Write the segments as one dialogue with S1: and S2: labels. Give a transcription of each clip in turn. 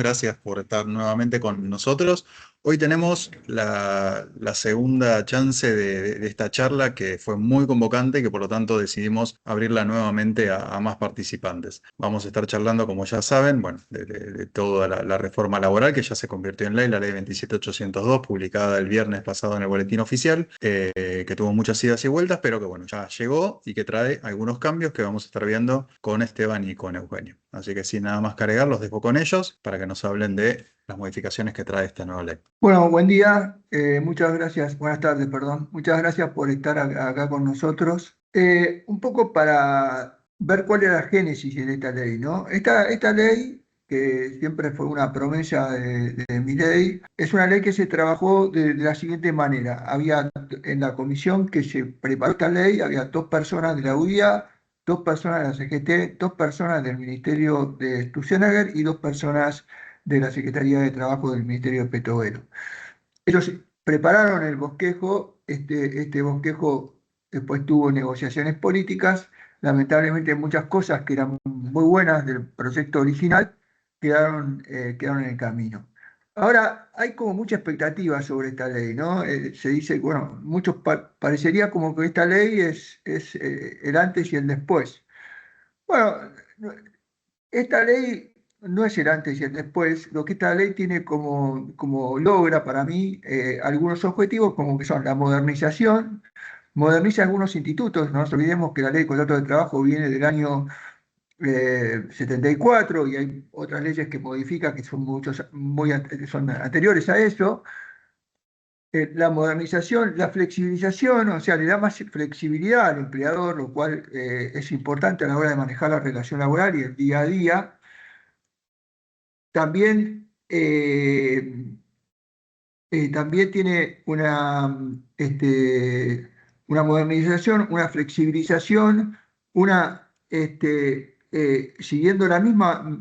S1: gracias por estar nuevamente con nosotros. Hoy tenemos la segunda chance de esta charla que fue muy convocante y que por lo tanto decidimos abrirla nuevamente a más participantes. Vamos a estar charlando, como ya saben, bueno, de toda la reforma laboral que ya se convirtió en ley, la ley 27802, publicada el viernes pasado en el Boletín Oficial, que tuvo muchas idas y vueltas, pero que bueno, ya llegó y que trae algunos cambios que vamos a estar viendo con Esteban y con Eugenio. Así que sin nada más que agregar, los dejo con ellos para que nos hablen de las modificaciones que trae esta nueva ley.
S2: Bueno, buen día, muchas gracias, buenas tardes, perdón. Muchas gracias por estar acá con nosotros. Un poco para ver cuál era la génesis de esta ley, ¿no? Esta ley, que siempre fue una promesa de Milei, es una ley que se trabajó de la siguiente manera. Había en la comisión que se preparó esta ley, había dos personas de la UIA, dos personas de la CGT, dos personas del Ministerio de Sturzenegger y dos personas de la Secretaría de Trabajo del Ministerio de Petovelo. Ellos prepararon el bosquejo, este bosquejo después tuvo negociaciones políticas, lamentablemente muchas cosas que eran muy buenas del proyecto original quedaron en el camino. Ahora, hay como mucha expectativa sobre esta ley, ¿no? Se dice, bueno, muchos parecería como que esta ley es el antes y el después. Bueno, esta ley no es el antes y el después. Lo que esta ley tiene como logra para mí algunos objetivos, como que son la modernización, moderniza algunos institutos. No nos olvidemos que la ley de contrato de trabajo viene del año 74 y hay otras leyes que modifica que son son anteriores a eso. La modernización, la flexibilización, o sea, le da más flexibilidad al empleador, lo cual es importante a la hora de manejar la relación laboral y el día a día. También tiene una modernización, una flexibilización, siguiendo la misma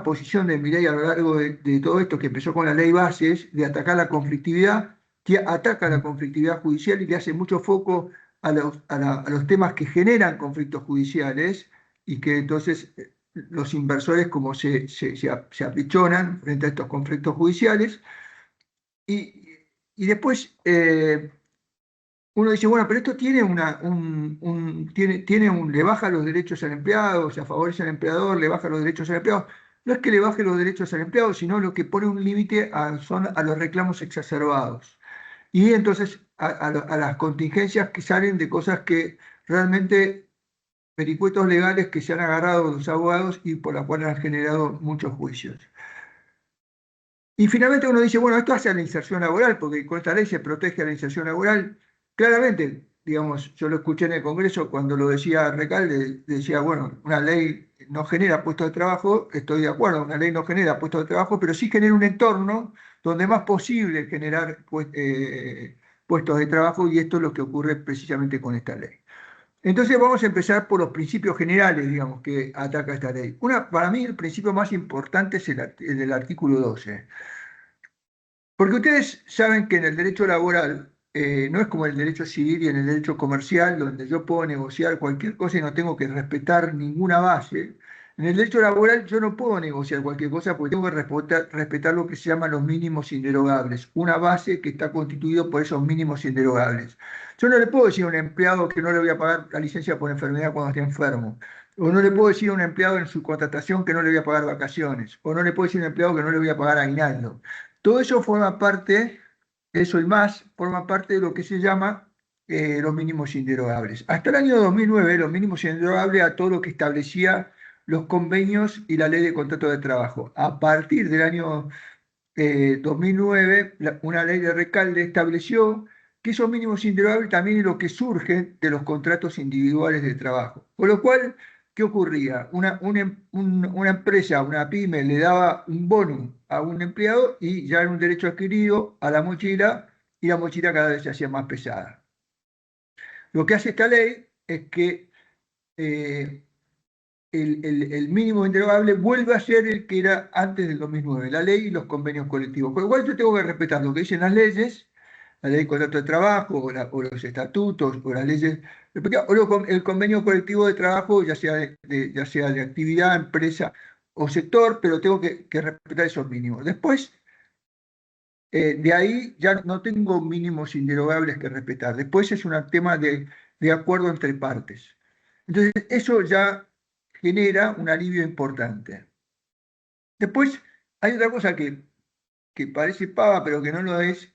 S2: posición de Milei a lo largo de todo esto que empezó con la ley Bases, de atacar la conflictividad, que ataca la conflictividad judicial y le hace mucho foco a los temas que generan conflictos judiciales y que entonces los inversores como se apichonan frente a estos conflictos judiciales. Y después uno dice, bueno, pero esto le baja los derechos al empleado, o sea, favorece al empleador, le baja los derechos al empleado. No es que le baje los derechos al empleado, sino lo que pone un límite son a los reclamos exacerbados. Y entonces a las contingencias que salen de cosas que realmente vericuetos legales que se han agarrado los abogados y por las cuales han generado muchos juicios. Y finalmente uno dice, bueno, esto hace a la inserción laboral, porque con esta ley se protege a la inserción laboral. Claramente, digamos, yo lo escuché en el Congreso cuando lo decía Recalde, decía, bueno, una ley no genera puestos de trabajo, estoy de acuerdo, una ley no genera puestos de trabajo, pero sí genera un entorno donde es más posible generar puestos de trabajo y esto es lo que ocurre precisamente con esta ley. Entonces vamos a empezar por los principios generales, digamos, que ataca esta ley. Para mí el principio más importante es el del artículo 12. Porque ustedes saben que en el derecho laboral no es como el derecho civil y en el derecho comercial, donde yo puedo negociar cualquier cosa y no tengo que respetar ninguna base. En el derecho laboral yo no puedo negociar cualquier cosa porque tengo que respetar lo que se llaman los mínimos inderogables, una base que está constituida por esos mínimos inderogables. Yo no le puedo decir a un empleado que no le voy a pagar la licencia por enfermedad cuando esté enfermo. O no le puedo decir a un empleado en su contratación que no le voy a pagar vacaciones. O no le puedo decir a un empleado que no le voy a pagar aguinaldo. Todo eso forma parte, eso y más, forma parte de lo que se llama los mínimos inderogables. Hasta el año 2009, los mínimos inderogables a todo lo que establecía los convenios y la ley de contrato de trabajo. A partir del año 2009, una ley de Recalde estableció que esos mínimos inderogables también es lo que surge de los contratos individuales de trabajo. Con lo cual, ¿qué ocurría? Una empresa, una pyme, le daba un bono a un empleado y ya era un derecho adquirido a la mochila y la mochila cada vez se hacía más pesada. Lo que hace esta ley es que eh, el mínimo inderogable vuelve a ser el que era antes del 2009, la ley y los convenios colectivos. Con lo cual yo tengo que respetar lo que dicen las leyes, la ley de contrato de trabajo, o los estatutos, o las leyes, el convenio colectivo de trabajo, ya sea de actividad, empresa, o sector, pero tengo que respetar esos mínimos. Después, de ahí ya no tengo mínimos inderogables que respetar. Después es un tema de acuerdo entre partes. Entonces, eso ya genera un alivio importante. Después, hay otra cosa que parece pava, pero que no lo es,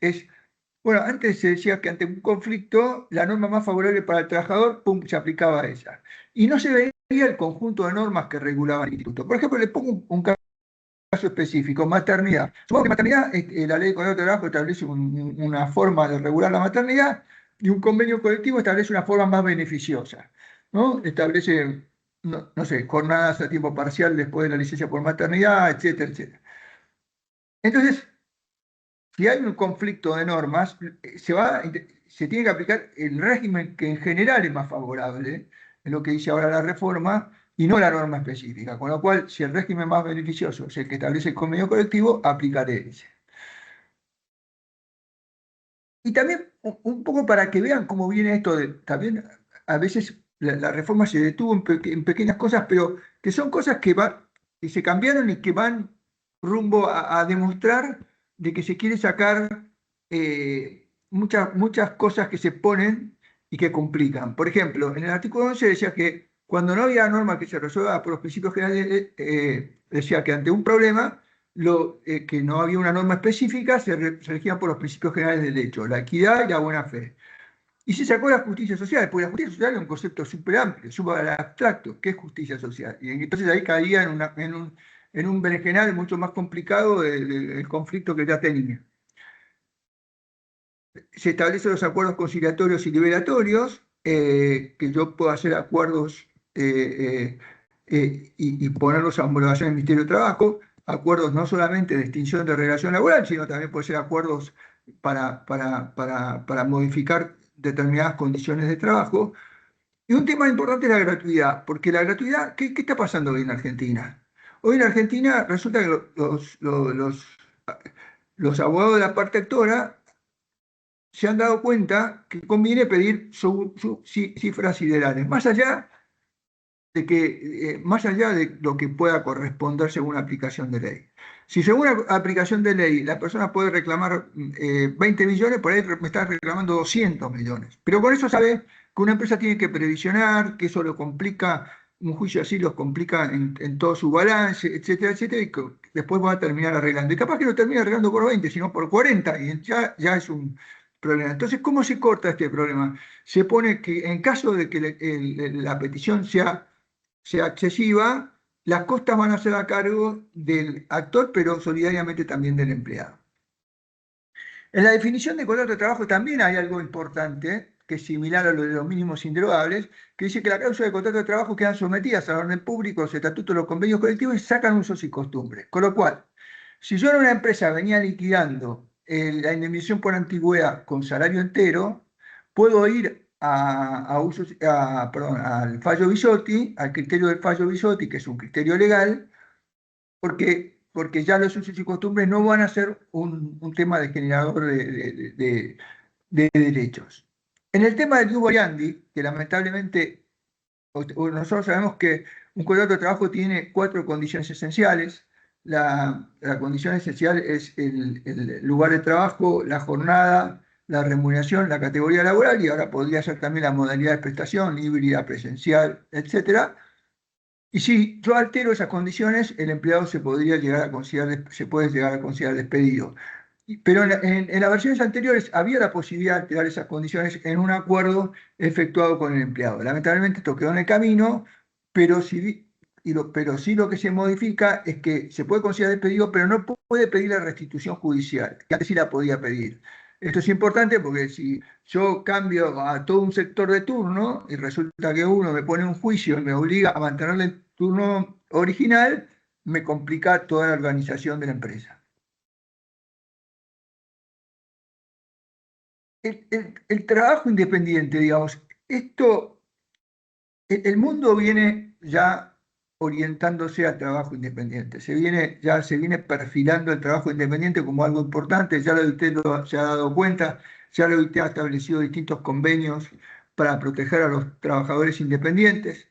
S2: bueno, antes se decía que ante un conflicto, la norma más favorable para el trabajador, pum, se aplicaba a ella. Y no se veía el conjunto de normas que regulaban el instituto. Por ejemplo, le pongo un caso específico, maternidad. Supongo que maternidad, la ley de contrato de trabajo establece una forma de regular la maternidad y un convenio colectivo establece una forma más beneficiosa, ¿no? Establece, no sé, jornadas a tiempo parcial después de la licencia por maternidad, etcétera, etcétera. Entonces, si hay un conflicto de normas, se tiene que aplicar el régimen que en general es más favorable, es lo que dice ahora la reforma, y no la norma específica. Con lo cual, si el régimen más beneficioso es el que establece el convenio colectivo, aplicaré ese. Y también un poco para que vean cómo viene esto también a veces la reforma se detuvo en pequeñas cosas, pero que son cosas que se cambiaron y que van rumbo a demostrar de que se quiere sacar muchas cosas que se ponen y que complican. Por ejemplo, en el artículo 11 decía que cuando no había norma que se resuelva por los principios generales, decía que ante un problema que no había una norma específica, se regían por los principios generales del derecho, la equidad y la buena fe. Y se sacó la justicia social, porque la justicia social es un concepto súper amplio, súper abstracto. ¿Qué es justicia social? Y entonces ahí caía en un berenjenal mucho más complicado del conflicto que ya tenía. Se establecen los acuerdos conciliatorios y liberatorios, que yo puedo hacer acuerdos y ponerlos a homologación del Ministerio de Trabajo, acuerdos no solamente de extinción de relación laboral, sino también puede ser acuerdos para modificar determinadas condiciones de trabajo. Y un tema importante es la gratuidad, porque la gratuidad, ¿qué está pasando hoy en Argentina? Hoy en Argentina resulta que los abogados de la parte actora se han dado cuenta que conviene pedir cifras siderales, más allá de lo que pueda corresponder según aplicación de ley. Si según aplicación de ley la persona puede reclamar 20 millones, por ahí me está reclamando 200 millones. Pero con eso sabe que una empresa tiene que previsionar, que eso lo complica, un juicio así los complica en todo su balance, etcétera, etcétera, y que después va a terminar arreglando. Y capaz que no termina arreglando por 20, sino por 40, y ya es un problema. Entonces, ¿cómo se corta este problema? Se pone que en caso de que la petición sea excesiva, las costas van a ser a cargo del actor, pero solidariamente también del empleado. En la definición de contrato de trabajo también hay algo importante, que es similar a lo de los mínimos indrogables, que dice que las cláusulas de contrato de trabajo quedan sometidas al orden público, los estatutos, los convenios colectivos y sacan usos y costumbres. Con lo cual, si yo en una empresa venía liquidando la indemnización por antigüedad con salario entero, puedo ir al fallo Bisotti, al criterio del fallo Bisotti, que es un criterio legal, porque ya los usos y costumbres no van a ser un tema de generador de derechos. En el tema del Yugo Yandi, que lamentablemente nosotros sabemos que un contrato de trabajo tiene 4 condiciones esenciales. La condición esencial es el lugar de trabajo, la jornada, la remuneración, la categoría laboral y ahora podría ser también la modalidad de prestación, híbrida, presencial, etcétera. Y si yo altero esas condiciones, el empleado se puede llegar a considerar despedido. Pero en las versiones anteriores había la posibilidad de alterar esas condiciones en un acuerdo efectuado con el empleado. Lamentablemente esto quedó en el camino, pero pero sí lo que se modifica es que se puede considerar despedido, pero no puede pedir la restitución judicial, que antes sí la podía pedir. Esto es importante porque si yo cambio a todo un sector de turno y resulta que uno me pone un juicio y me obliga a mantener el turno original, me complica toda la organización de la empresa. El trabajo independiente, digamos, el mundo viene ya orientándose al trabajo independiente, ya se viene perfilando el trabajo independiente como algo importante, ya lo usted se ha dado cuenta, ya lo usted ha establecido distintos convenios para proteger a los trabajadores independientes.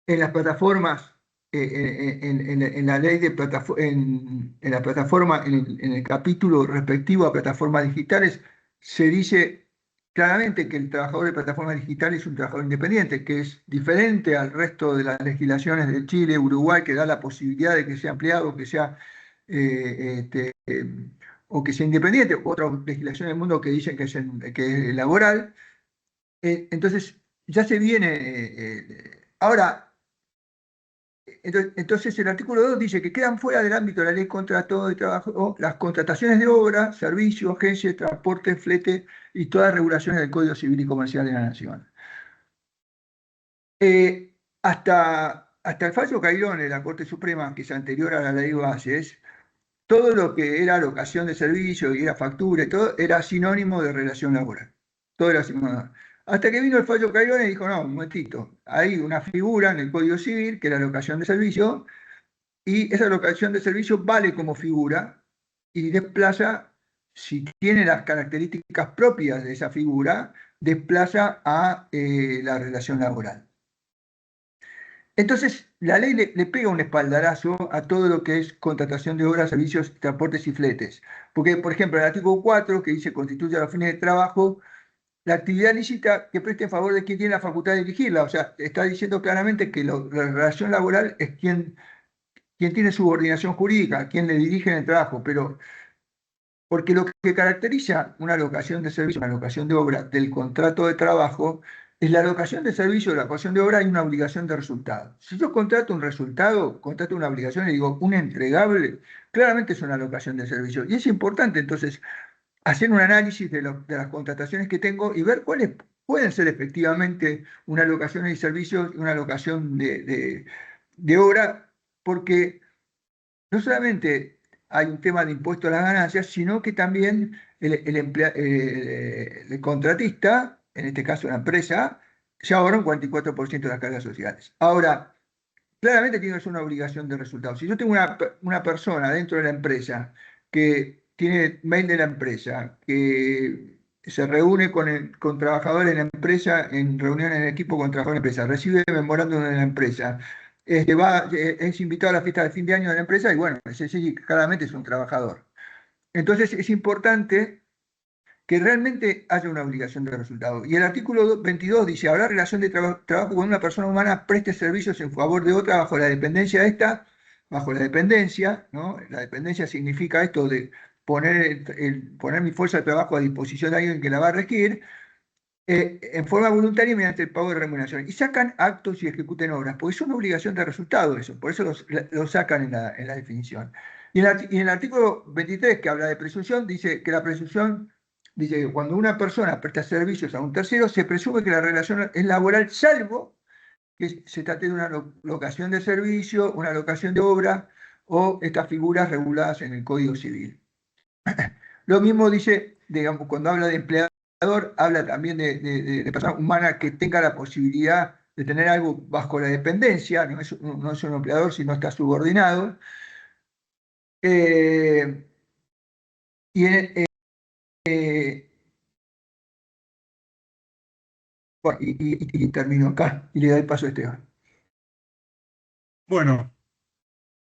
S2: En las plataformas en la ley de en la plataforma, en el capítulo respectivo a plataformas digitales, se dice claramente que el trabajador de plataformas digitales es un trabajador independiente, que es diferente al resto de las legislaciones de Chile, Uruguay, que da la posibilidad de que sea empleado, que sea, o que sea independiente, otras legislaciones del mundo que dicen que es laboral. Entonces, ya se viene. Ahora, entonces, el artículo 2 dice que quedan fuera del ámbito de la ley contra todo de trabajo las contrataciones de obra, servicios, agencias, transporte, flete y todas las regulaciones del Código Civil y Comercial de la Nación. Hasta el fallo Cairón de la Corte Suprema, que es anterior a la ley bases, todo lo que era locación de servicio y era factura y todo era sinónimo de relación laboral. Todo era sinónimo. Hasta que vino el fallo Cairón y dijo, no, un momentito, hay una figura en el Código Civil que es la locación de servicio, y esa locación de servicio vale como figura y desplaza, si tiene las características propias de esa figura, desplaza a la relación laboral. Entonces, la ley le pega un espaldarazo a todo lo que es contratación de obras, servicios, transportes y fletes. Porque, por ejemplo, el artículo 4, que dice constituye a los fines de trabajo, la actividad lícita que preste en favor de quien tiene la facultad de dirigirla. O sea, está diciendo claramente que la relación laboral es quien tiene subordinación jurídica, quien le dirige en el trabajo, pero porque lo que caracteriza una locación de servicio, una locación de obra del contrato de trabajo, es la locación de servicio, la locación de obra hay una obligación de resultado. Si yo contrato un resultado, contrato una obligación y digo un entregable, claramente es una locación de servicio. Y es importante entonces hacer un análisis de las contrataciones que tengo y ver cuáles pueden ser efectivamente una locación de servicios y una locación de obra, porque no solamente hay un tema de impuesto a las ganancias, sino que también el contratista, en este caso la empresa, se ahorra un 44% de las cargas sociales. Ahora, claramente tiene que ser una obligación de resultados. Si yo tengo una persona dentro de la empresa que tiene mail de la empresa, que se reúne con trabajadores de la empresa, en reuniones en equipo con trabajadores de la empresa, recibe memorándum de la empresa, es invitado a la fiesta de fin de año de la empresa y bueno, ese sí claramente es un trabajador. Entonces es importante que realmente haya una obligación de resultado. Y el artículo 22 dice, habrá relación de trabajo con una persona humana preste servicios en favor de otra bajo la dependencia de esta, bajo la dependencia, ¿no? La dependencia significa esto de poner mi fuerza de trabajo a disposición de alguien que la va a requerir, en forma voluntaria mediante el pago de remuneración. Y sacan actos y ejecuten obras, porque es una obligación de resultado eso, por eso lo sacan en la definición. Y en el artículo 23, que habla de presunción, dice que la presunción, dice que cuando una persona presta servicios a un tercero, se presume que la relación es laboral, salvo que se trate de una locación de servicio, una locación de obra o estas figuras reguladas en el Código Civil. Lo mismo dice, digamos, cuando habla de empleador, habla también de persona humana que tenga la posibilidad de tener algo bajo la dependencia, no es un empleador, sino está subordinado. Eh, y, eh, bueno, y termino acá y le doy paso a Esteban.
S3: Bueno,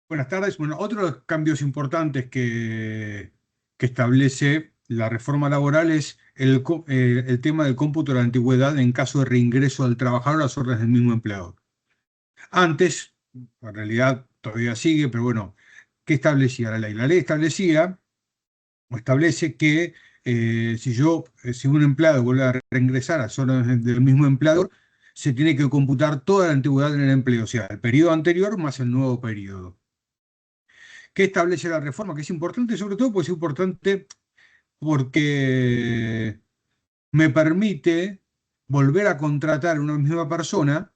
S3: buenas tardes. Bueno, otros cambios importantes que establece la reforma laboral es el tema del cómputo de la antigüedad en caso de reingreso del trabajador a las órdenes del mismo empleador. Antes, en realidad todavía sigue, pero bueno, ¿qué establecía la ley? La ley establecía o establece que si un empleado vuelve a reingresar a las órdenes del mismo empleador, se tiene que computar toda la antigüedad en el empleo, o sea, el periodo anterior más el nuevo periodo. ¿Qué establece la reforma? Que es importante, sobre todo porque es importante porque me permite volver a contratar a una misma persona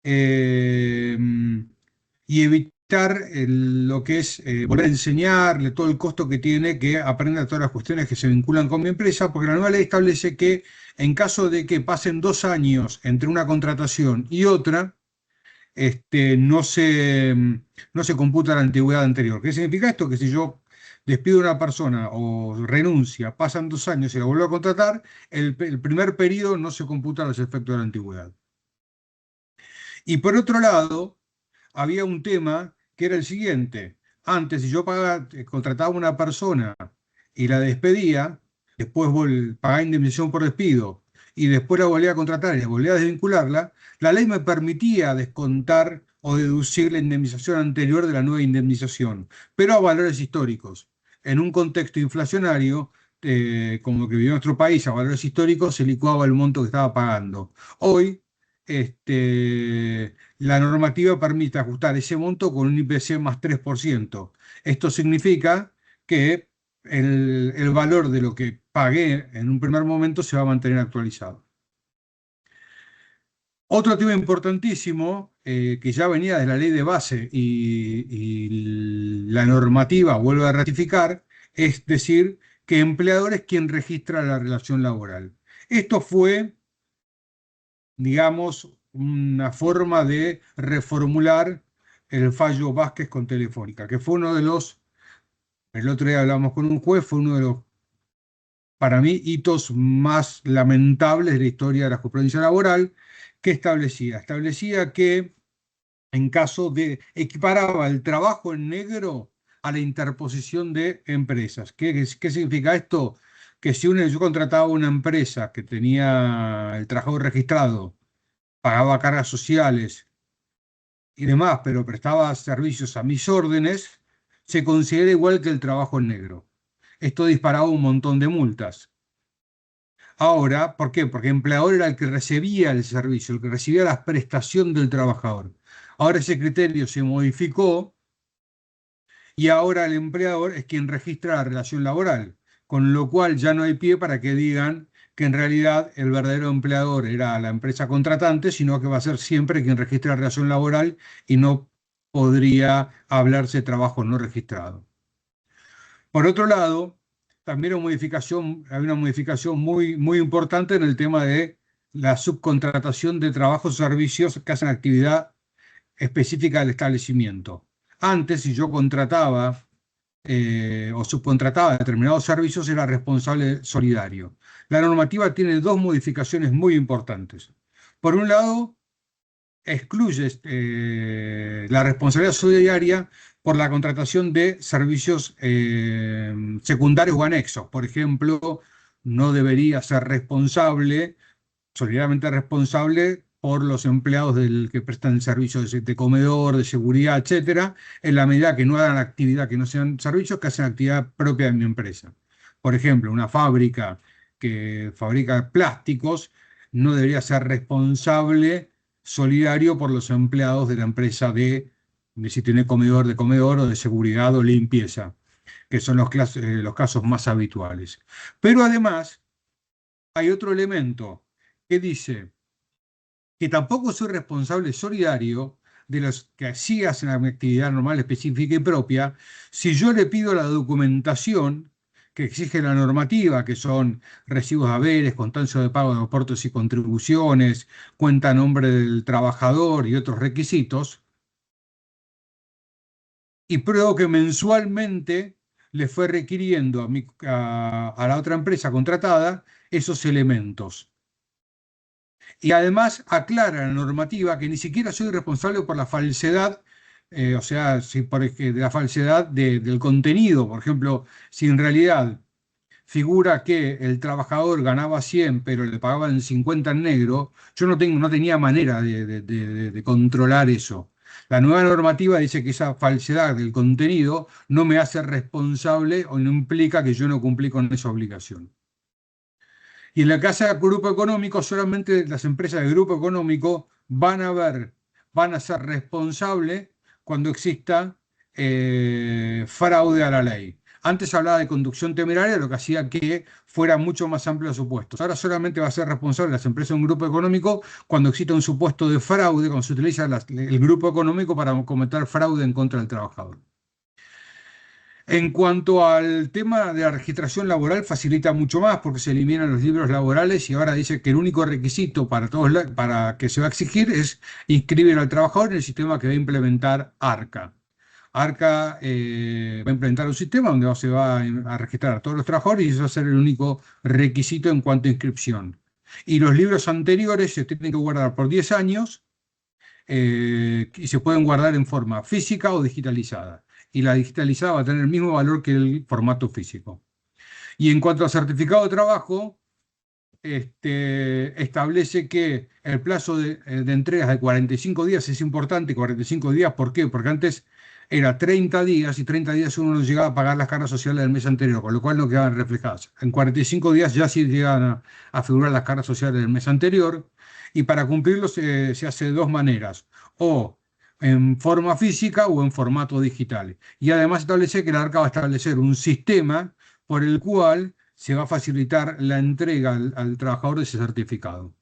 S3: eh, y evitar lo que es volver a enseñarle todo el costo que tiene que aprenda todas las cuestiones que se vinculan con mi empresa, porque la nueva ley establece que en caso de que pasen 2 años entre una contratación y otra, no se computa la antigüedad anterior. ¿Qué significa esto? Que si yo despido a una persona o renuncia, pasan 2 años y la vuelvo a contratar, el primer periodo no se computa los efectos de la antigüedad. Y por otro lado, había un tema que era el siguiente. Antes, si yo contrataba a una persona y la despedía, después pagaba indemnización por despido y después la volvía a contratar y la volvía a desvincularla, la ley me permitía descontar o deducir la indemnización anterior de la nueva indemnización, pero a valores históricos. En un contexto inflacionario, como que vivió nuestro país, a valores históricos se licuaba el monto que estaba pagando. Hoy, la normativa permite ajustar ese monto con un IPC más 3%. Esto significa que el valor de lo que pagué en un primer momento se va a mantener actualizado. Otro tema importantísimo, que ya venía de la ley de base y la normativa vuelve a ratificar, es decir, que empleador es quien registra la relación laboral. Esto fue, digamos, una forma de reformular el fallo Vázquez con Telefónica, que fue uno de los, el otro día hablamos con un juez, fue uno de los, para mí, hitos más lamentables de la historia de la jurisprudencia laboral, que establecía que en caso de equiparaba el trabajo en negro a la interposición de empresas. ¿Qué significa esto? Que si yo contrataba una empresa que tenía el trabajador registrado, pagaba cargas sociales y demás, pero prestaba servicios a mis órdenes, se considera igual que el trabajo en negro. Esto disparaba un montón de multas. Ahora, ¿por qué? Porque el empleador era el que recibía el servicio, el que recibía la prestación del trabajador. Ahora ese criterio se modificó y ahora el empleador es quien registra la relación laboral, con lo cual ya no hay pie para que digan que en realidad el verdadero empleador era la empresa contratante, sino que va a ser siempre quien registra la relación laboral y no podría hablarse de trabajo no registrado. Por otro lado, también hay una modificación muy, muy importante en el tema de la subcontratación de trabajos o servicios que hacen actividad específica del establecimiento. Antes, si yo contrataba o subcontrataba determinados servicios, era responsable solidario. La normativa tiene dos modificaciones muy importantes. Por un lado, excluye la responsabilidad solidaria por la contratación de servicios secundarios o anexos. Por ejemplo, no debería ser responsable, solidariamente responsable por los empleados que prestan servicios de comedor, de seguridad, etcétera, en la medida que no hagan actividad, que no sean servicios, que hacen actividad propia de mi empresa. Por ejemplo, una fábrica que fabrica plásticos no debería ser responsable solidario por los empleados de la empresa de si tiene comedor o de seguridad o limpieza, que son los casos más habituales. Pero además hay otro elemento que dice que tampoco soy responsable solidario de los que sí hacen la actividad normal, específica y propia, si yo le pido la documentación que exige la normativa, que son recibos de haberes, constancia de pago de aportes y contribuciones, cuenta a nombre del trabajador y otros requisitos, y pruebo que mensualmente le fue requiriendo a la otra empresa contratada esos elementos. Y además aclara la normativa que ni siquiera soy responsable por la falsedad, o sea, de la falsedad del contenido. Por ejemplo, si en realidad figura que el trabajador ganaba 100 pero le pagaban 50 en negro, yo no tenía manera de controlar eso. La nueva normativa dice que esa falsedad del contenido no me hace responsable o no implica que yo no cumplí con esa obligación. Y en la casa de grupo económico, solamente las empresas de grupo económico van a ser responsables cuando exista fraude a la ley. Antes hablaba de conducción temeraria, lo que hacía que fuera mucho más amplio los supuestos. Ahora solamente va a ser responsable las empresas de un grupo económico cuando exista un supuesto de fraude, cuando se utiliza el grupo económico para cometer fraude en contra del trabajador. En cuanto al tema de la registración laboral, facilita mucho más porque se eliminan los libros laborales y ahora dice que el único requisito para que se va a exigir es inscribir al trabajador en el sistema que va a implementar ARCA. ARCA va a implementar un sistema donde se va a registrar a todos los trabajadores y eso va a ser el único requisito en cuanto a inscripción. Y los libros anteriores se tienen que guardar por 10 años y se pueden guardar en forma física o digitalizada. Y la digitalizada va a tener el mismo valor que el formato físico. Y en cuanto a certificado de trabajo, establece que el plazo de entregas de 45 días es importante. 45 días, ¿por qué? Porque antes era 30 días y 30 días uno no llegaba a pagar las cargas sociales del mes anterior, con lo cual no quedaban reflejadas. En 45 días ya sí llegan a figurar las cargas sociales del mes anterior, y para cumplirlo se hace de dos maneras: o en forma física o en formato digital. Y además establece que la ARCA va a establecer un sistema por el cual se va a facilitar la entrega al trabajador de ese certificado.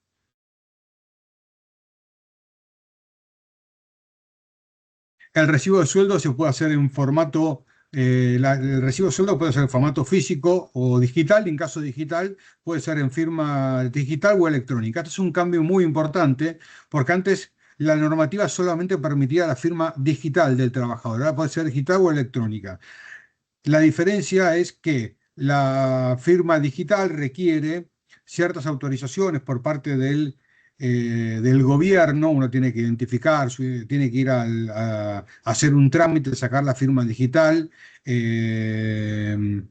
S3: El recibo de sueldo se puede hacer en formato, el recibo de sueldo puede ser en formato físico o digital, y en caso digital puede ser en firma digital o electrónica. Este es un cambio muy importante, porque antes la normativa solamente permitía la firma digital del trabajador, ahora puede ser digital o electrónica. La diferencia es que la firma digital requiere ciertas autorizaciones por parte del gobierno. Uno tiene que identificar, tiene que ir a hacer un trámite, sacar la firma digital, y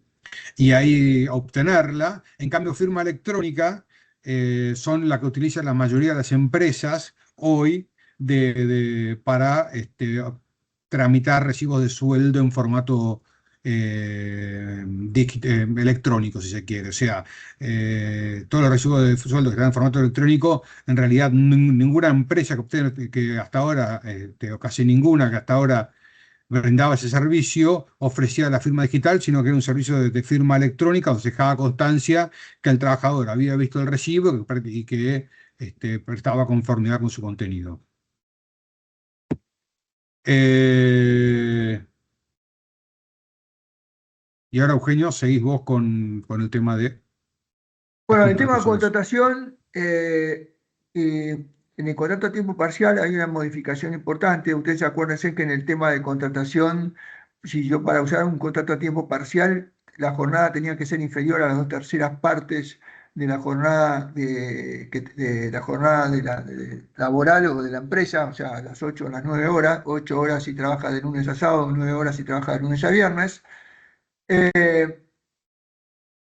S3: ahí obtenerla. En cambio, firma electrónica son las que utilizan la mayoría de las empresas hoy para tramitar recibos de sueldo en formato electrónico, si se quiere. O sea, todos los recibos de sueldo que están en formato electrónico, en realidad ninguna empresa que hasta ahora, o casi ninguna que hasta ahora brindaba ese servicio, ofrecía la firma digital, sino que era un servicio de firma electrónica donde se dejaba constancia que el trabajador había visto el recibo y que prestaba conformidad con su contenido. Eh, y ahora, Eugenio, seguís vos con el tema de
S2: Bueno, el
S3: ajuste de
S2: tema de
S3: personas.
S2: contratación, en el contrato a tiempo parcial hay una modificación importante. Ustedes acuérdense que en el tema de contratación, si yo para usar un contrato a tiempo parcial, la jornada tenía que ser inferior a las dos terceras partes de la jornada de la jornada laboral o de la empresa, o sea, las 8 o las 9 horas, 8 horas si trabaja de lunes a sábado, 9 horas si trabaja de lunes a viernes. Eh,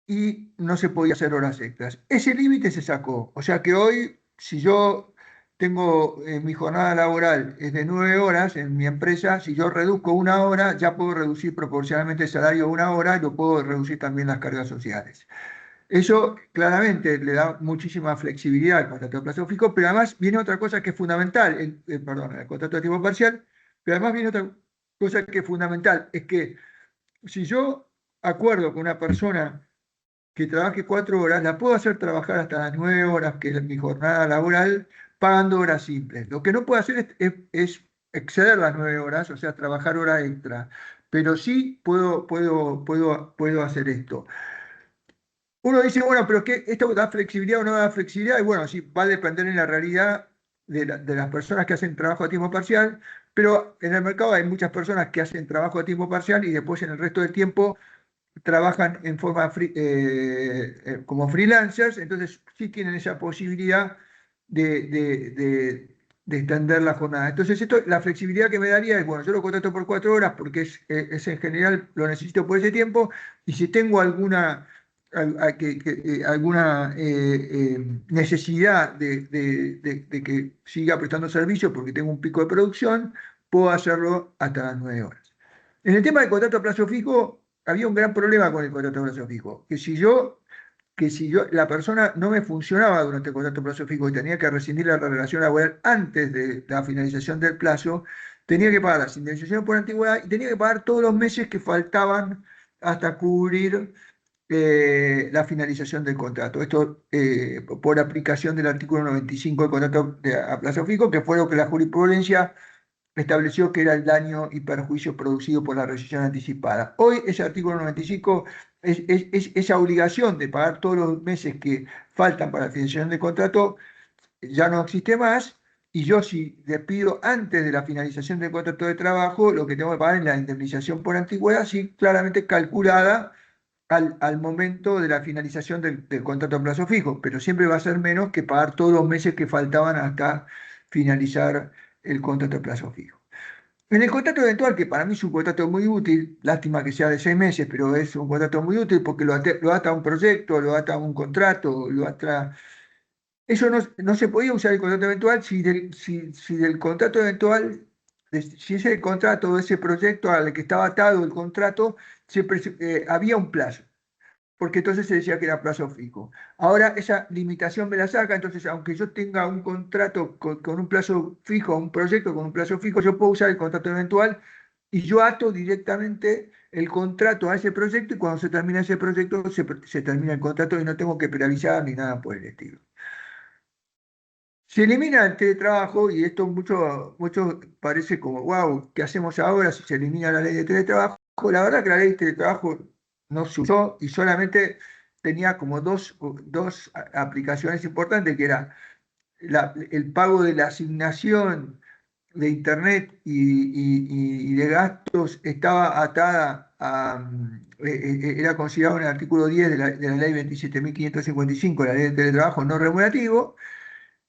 S2: y no se podía hacer horas extras. Ese límite se sacó. O sea que hoy, si yo tengo mi jornada laboral es de 9 horas en mi empresa, si yo reduzco una hora, ya puedo reducir proporcionalmente el salario a una hora y lo puedo reducir también las cargas sociales. Eso claramente le da muchísima flexibilidad al contrato de plazo fijo, pero además viene otra cosa que es fundamental, perdón, el contrato de tiempo parcial, pero además viene otra cosa que es fundamental, es que si yo acuerdo con una persona que trabaje 4 horas, la puedo hacer trabajar hasta las 9 horas, que es mi jornada laboral, pagando horas simples. Lo que no puedo hacer es exceder las 9 horas, o sea, trabajar hora extra. Pero sí puedo hacer esto. Uno dice, bueno, pero ¿qué, esto da flexibilidad o no da flexibilidad? Y bueno, sí, va a depender en la realidad de las personas que hacen trabajo a tiempo parcial, pero en el mercado hay muchas personas que hacen trabajo a tiempo parcial y después en el resto del tiempo trabajan en forma como freelancers, entonces sí tienen esa posibilidad de extender la jornada. Entonces, la flexibilidad que me daría es, bueno, yo lo contrato por 4 horas porque es en general lo necesito por ese tiempo, y si tengo alguna necesidad de que siga prestando servicio porque tengo un pico de producción, puedo hacerlo hasta las 9 horas. En el tema del contrato a plazo fijo, había un gran problema con el contrato a plazo fijo, que si yo, la persona no me funcionaba durante el contrato a plazo fijo y tenía que rescindir la relación laboral antes de la finalización del plazo, tenía que pagar la indemnización por antigüedad y tenía que pagar todos los meses que faltaban hasta cubrir la finalización del contrato. Esto por aplicación del artículo 95 del contrato a plazo fijo, que fue lo que la jurisprudencia estableció que era el daño y perjuicio producido por la rescisión anticipada. Hoy ese artículo 95, esa obligación de pagar todos los meses que faltan para la finalización del contrato, ya no existe más, y yo si despido antes de la finalización del contrato de trabajo, lo que tengo que pagar es la indemnización por antigüedad, sí, claramente calculada al momento de la finalización del contrato a plazo fijo, pero siempre va a ser menos que pagar todos los meses que faltaban hasta finalizar el contrato de plazo fijo. En el contrato eventual, que para mí es un contrato muy útil, lástima que sea de 6 meses, pero es un contrato muy útil porque lo ata a un proyecto, lo ata a un contrato, lo ata... Eso no se podía usar el contrato eventual si del contrato eventual, si ese contrato o ese proyecto al que estaba atado el contrato, había un plazo, porque entonces se decía que era plazo fijo. Ahora esa limitación me la saca, entonces aunque yo tenga un contrato con un plazo fijo, un proyecto con un plazo fijo, yo puedo usar el contrato eventual y yo ato directamente el contrato a ese proyecto y cuando se termina ese proyecto se termina el contrato y no tengo que penalizar ni nada por el estilo. Se elimina el teletrabajo y esto mucho parece como, wow, ¿qué hacemos ahora si se elimina la ley de teletrabajo? La verdad que la ley de teletrabajo no se usó y solamente tenía como dos aplicaciones importantes, que era el pago de la asignación de Internet y de gastos estaba atada era considerado en el artículo 10 de la ley 27.555, la ley de teletrabajo no remunerativo.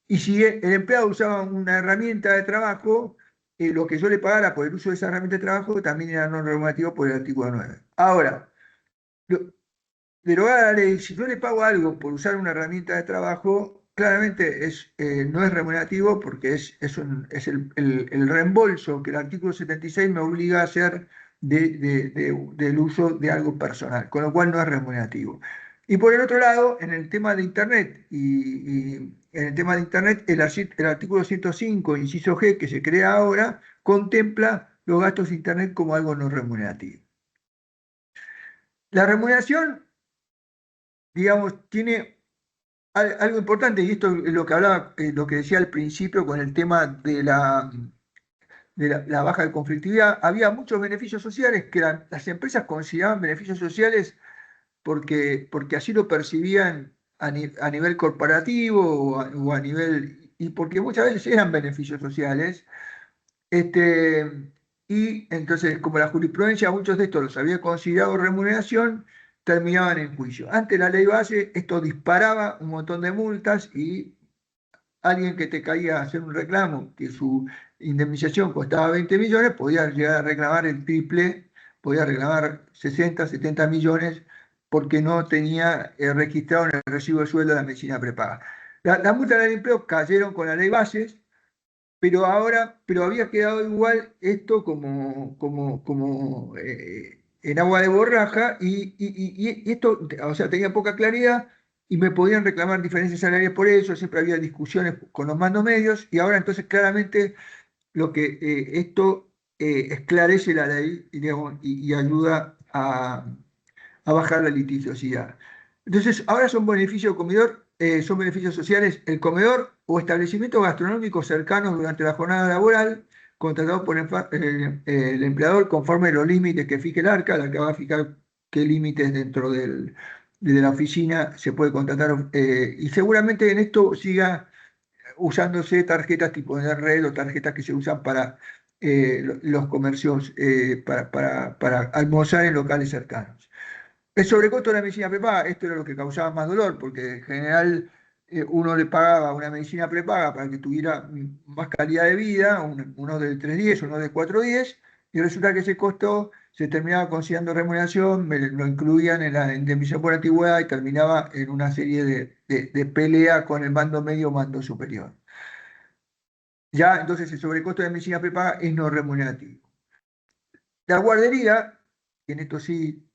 S2: Y si el empleado usaba una herramienta de trabajo, lo que yo le pagara por el uso de esa herramienta de trabajo también era no normativo por el artículo 9. Ahora, derogada la ley, si yo le pago algo por usar una herramienta de trabajo, claramente no es remunerativo porque es el reembolso que el artículo 76 me obliga a hacer del uso de algo personal, con lo cual no es remunerativo. Y por el otro lado, en el tema de Internet, en el tema de Internet, el artículo 105, inciso G, que se crea ahora, contempla los gastos de Internet como algo no remunerativo. La remuneración, digamos, tiene algo importante, y esto es lo que hablaba, lo que decía al principio con el tema de la baja de conflictividad. Había muchos beneficios sociales que las empresas consideraban beneficios sociales porque así lo percibían a nivel corporativo o a nivel, y porque muchas veces eran beneficios sociales. Y entonces, como la jurisprudencia, muchos de estos los había considerado remuneración, terminaban en juicio. Ante la ley base, esto disparaba un montón de multas y alguien que te caía a hacer un reclamo, que su indemnización costaba 20 millones, podía llegar a reclamar el triple, podía reclamar 60, 70 millones porque no tenía registrado en el recibo de sueldo de la medicina prepaga. Las multas del empleo cayeron con la ley bases, pero había quedado igual esto como en agua de borraja y esto, o sea, tenía poca claridad y me podían reclamar diferencias salariales por eso, siempre había discusiones con los mandos medios y ahora entonces claramente lo que esto esclarece la ley y, digamos, y ayuda a bajar la litigiosidad. Entonces, ahora son beneficios comedor, son beneficios sociales el comedor o establecimientos gastronómicos cercanos durante la jornada laboral, contratados por el empleador conforme a los límites que fije el ARCA. La que va a fijar qué límites dentro de la oficina se puede contratar, y seguramente en esto siga usándose tarjetas tipo de red o tarjetas que se usan para los comercios, para almorzar en locales cercanos. El sobrecosto de la medicina prepaga, esto era lo que causaba más dolor, porque en general uno le pagaba una medicina prepaga para que tuviera más calidad de vida, uno de 3 días, uno de 4 días, y resulta que ese costo se terminaba considerando remuneración, lo incluían en la indemnización por antigüedad y terminaba en una serie de pelea con el mando medio o mando superior. Ya entonces el sobrecosto de medicina prepaga es no remunerativo. La guardería, que en esto sí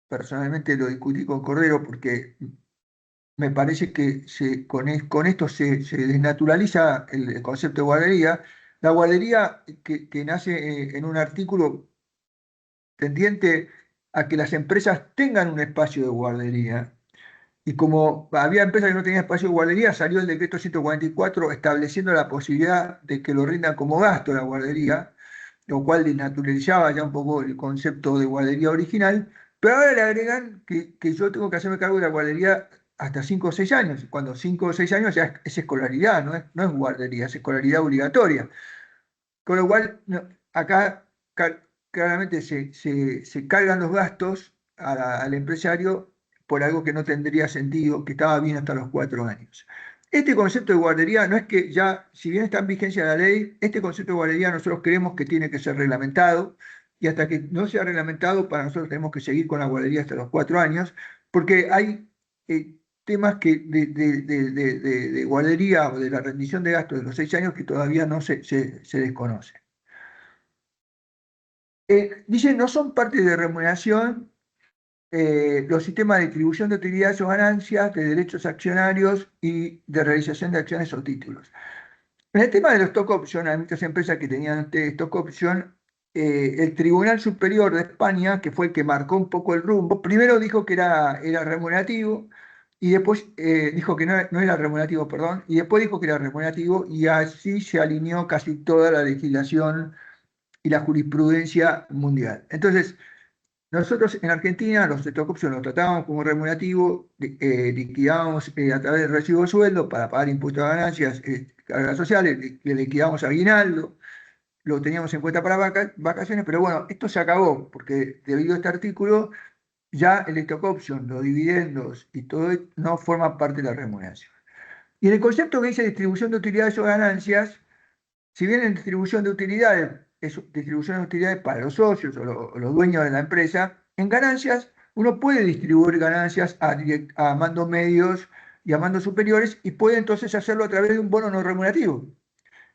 S2: personalmente lo discutí con Cordero porque me parece que con esto se desnaturaliza el concepto de guardería. La guardería que nace en un artículo tendiente a que las empresas tengan un espacio de guardería. Y como había empresas que no tenían espacio de guardería, salió el decreto 144 estableciendo la posibilidad de que lo rindan como gasto la guardería, lo cual desnaturalizaba ya un poco el concepto de guardería original, pero ahora le agregan que yo tengo que hacerme cargo de la guardería hasta 5 o 6 años, cuando 5 o 6 años ya es escolaridad, no es guardería, es escolaridad obligatoria. Con lo cual, acá claramente se cargan los gastos al empresario por algo que no tendría sentido, que estaba bien hasta los 4 años. Este concepto de guardería no es que ya, si bien está en vigencia la ley, este concepto de guardería nosotros creemos que tiene que ser reglamentado y hasta que no sea reglamentado, para nosotros tenemos que seguir con la guardería hasta los 4 años, porque hay temas que de guardería o de la rendición de gastos de los 6 años que todavía no se desconocen. Dicen, no son parte de remuneración los sistemas de distribución de utilidades o ganancias, de derechos accionarios y de realización de acciones o títulos. En el tema de los stock option, hay muchas empresas que tenían stock option. El Tribunal Superior de España, que fue el que marcó un poco el rumbo, primero dijo que era remunerativo y después dijo que no era remunerativo, perdón, y después dijo que era remunerativo y así se alineó casi toda la legislación y la jurisprudencia mundial. Entonces, nosotros en Argentina los stock options los tratábamos como remunerativo, liquidábamos a través del recibo de sueldo para pagar impuestos a ganancias, cargas sociales, le liquidábamos aguinaldo, lo teníamos en cuenta para vacaciones, pero bueno, esto se acabó porque debido a este artículo ya el stock option, los dividendos y todo no forma parte de la remuneración. Y en el concepto que dice distribución de utilidades o ganancias, si bien en distribución de utilidades es distribución de utilidades para los socios o los dueños de la empresa, en ganancias uno puede distribuir ganancias a mandos medios y a mandos superiores y puede entonces hacerlo a través de un bono no remunerativo.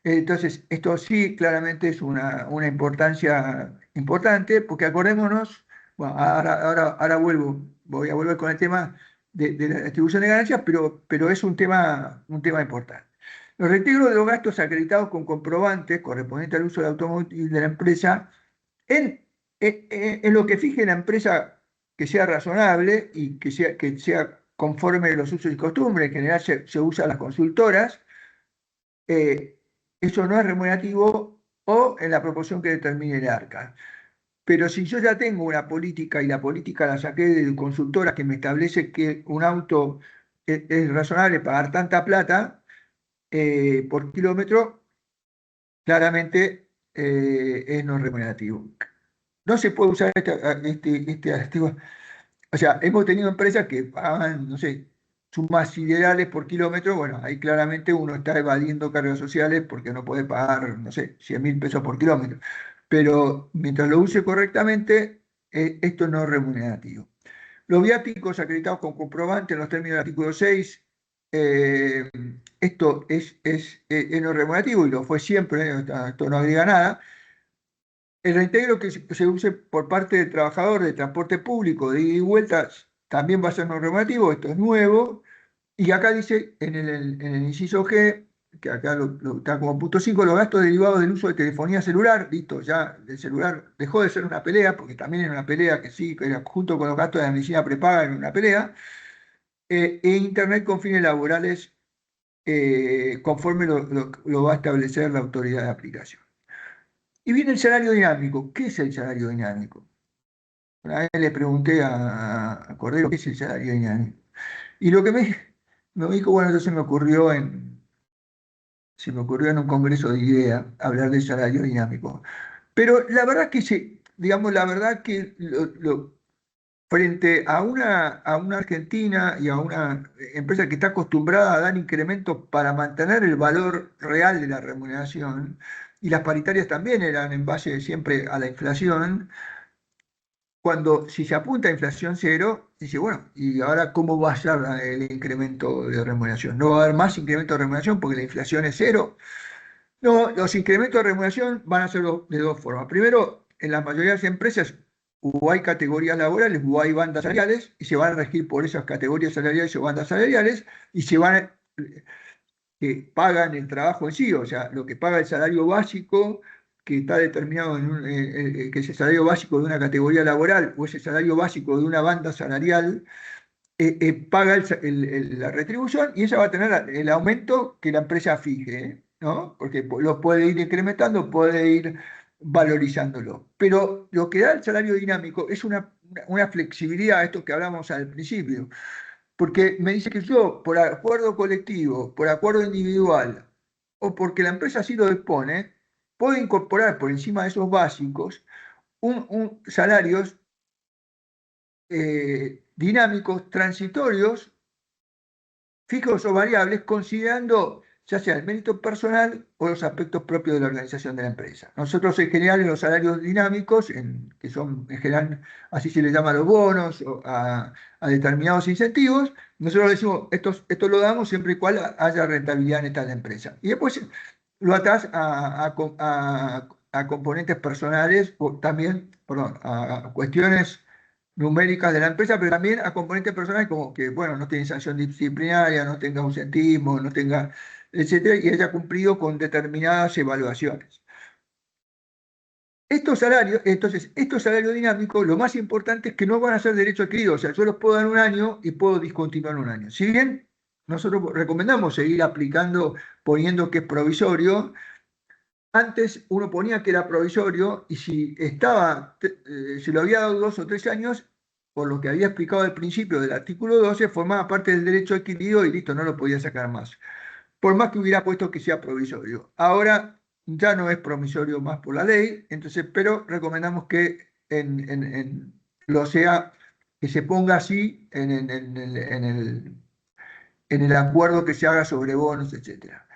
S2: Entonces, esto sí claramente es una importancia importante, porque acordémonos, bueno, ahora voy a volver con el tema de la distribución de ganancias, pero es un tema importante. Los reintegros de los gastos acreditados con comprobantes correspondientes al uso del automóvil de la empresa, en lo que fije la empresa que sea razonable y que sea conforme a los usos y costumbres, en general se usa a las consultoras, eh, eso no es remunerativo o en la proporción que determine el ARCA. Pero si yo ya tengo una política y la política la saqué de consultoras que me establece que un auto es razonable pagar tanta plata por kilómetro, claramente es no remunerativo. No se puede usar este adjetivo. O sea, hemos tenido empresas que pagan, no sé, sumas siderales por kilómetro. Bueno, ahí claramente uno está evadiendo cargas sociales porque no puede pagar, no sé, 100.000 pesos por kilómetro. Pero mientras lo use correctamente, esto no es remunerativo. Los viáticos acreditados con comprobante en los términos del artículo 6, eh, esto es no remunerativo y lo fue siempre, esto no agrega nada. El reintegro que se use por parte del trabajador de transporte público de ida y vuelta también va a ser no remunerativo, esto es nuevo. Y acá dice en el inciso G, que acá está como punto 5, los gastos derivados del uso de telefonía celular, listo, ya el celular dejó de ser una pelea, porque también era una pelea que sí, que era junto con los gastos de la medicina prepaga en una pelea, e Internet con fines laborales conforme lo va a establecer la autoridad de aplicación. Y viene el salario dinámico. ¿Qué es el salario dinámico? Una vez le pregunté a Cordero qué es el salario dinámico. Y lo que me dijo, bueno, eso se me ocurrió en un congreso de ideas hablar del salario dinámico. Pero la verdad que digamos, la verdad que frente a una Argentina y a una empresa que está acostumbrada a dar incrementos para mantener el valor real de la remuneración, y las paritarias también eran en base siempre a la inflación, cuando si se apunta a inflación cero, dice, bueno, ¿y ahora cómo va a ser el incremento de remuneración? ¿No va a haber más incremento de remuneración porque la inflación es cero? No, los incrementos de remuneración van a ser de dos formas. Primero, en la mayoría de las empresas o hay categorías laborales o hay bandas salariales y se van a regir por esas categorías salariales o bandas salariales y se van a, que pagan el trabajo en sí, o sea, lo que paga el salario básico, que está determinado que es el salario básico de una categoría laboral o ese salario básico de una banda salarial, paga la retribución y esa va a tener el aumento que la empresa fije, ¿no? Porque lo puede ir incrementando, puede ir valorizándolo. Pero lo que da el salario dinámico es una flexibilidad, esto que hablamos al principio, porque me dice que yo, por acuerdo colectivo, por acuerdo individual, o porque la empresa así lo dispone, puedo incorporar por encima de esos básicos salarios dinámicos, transitorios, fijos o variables, considerando ya sea el mérito personal o los aspectos propios de la organización de la empresa. Nosotros en general en los salarios dinámicos, que son en general, así se les llama a los bonos, o a determinados incentivos, nosotros decimos, esto lo damos siempre y cuando haya rentabilidad neta de la empresa. Y después lo atás a componentes personales, o también, perdón, a cuestiones numéricas de la empresa, pero también a componentes personales como que, bueno, no tiene sanción disciplinaria, no tenga ausentismo, no tenga, etcétera, y haya cumplido con determinadas evaluaciones. Estos salarios dinámicos, lo más importante es que no van a ser derecho adquirido, o sea, yo los puedo dar un año y puedo discontinuar un año. Si bien nosotros recomendamos seguir aplicando, poniendo que es provisorio, antes uno ponía que era provisorio y si lo había dado 2 o 3 años, por lo que había explicado al principio del artículo 12, formaba parte del derecho adquirido y listo, no lo podía sacar más. Por más que hubiera puesto que sea provisorio. Ahora ya no es provisorio más por la ley, entonces, pero recomendamos que lo sea, que se ponga así en el acuerdo que se haga sobre bonos, etcétera.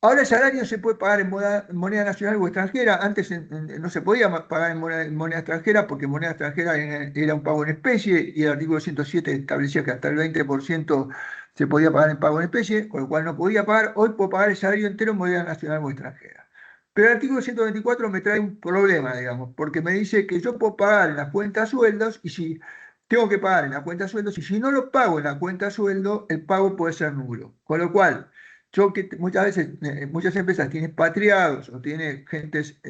S2: Ahora el salario se puede pagar en moneda nacional o extranjera. Antes no se podía pagar en moneda extranjera porque moneda extranjera era un pago en especie y el artículo 107 establecía que hasta el 20% se podía pagar en pago en especie, con lo cual no podía pagar. Hoy puedo pagar el salario entero en moneda nacional o extranjera. Pero el artículo 124 me trae un problema, digamos, porque me dice que yo puedo pagar en la cuenta sueldos y si tengo que pagar en la cuenta sueldos y si no lo pago en la cuenta sueldo, el pago puede ser nulo. Con lo cual, yo que muchas veces, muchas empresas tienen expatriados o tienen gentes,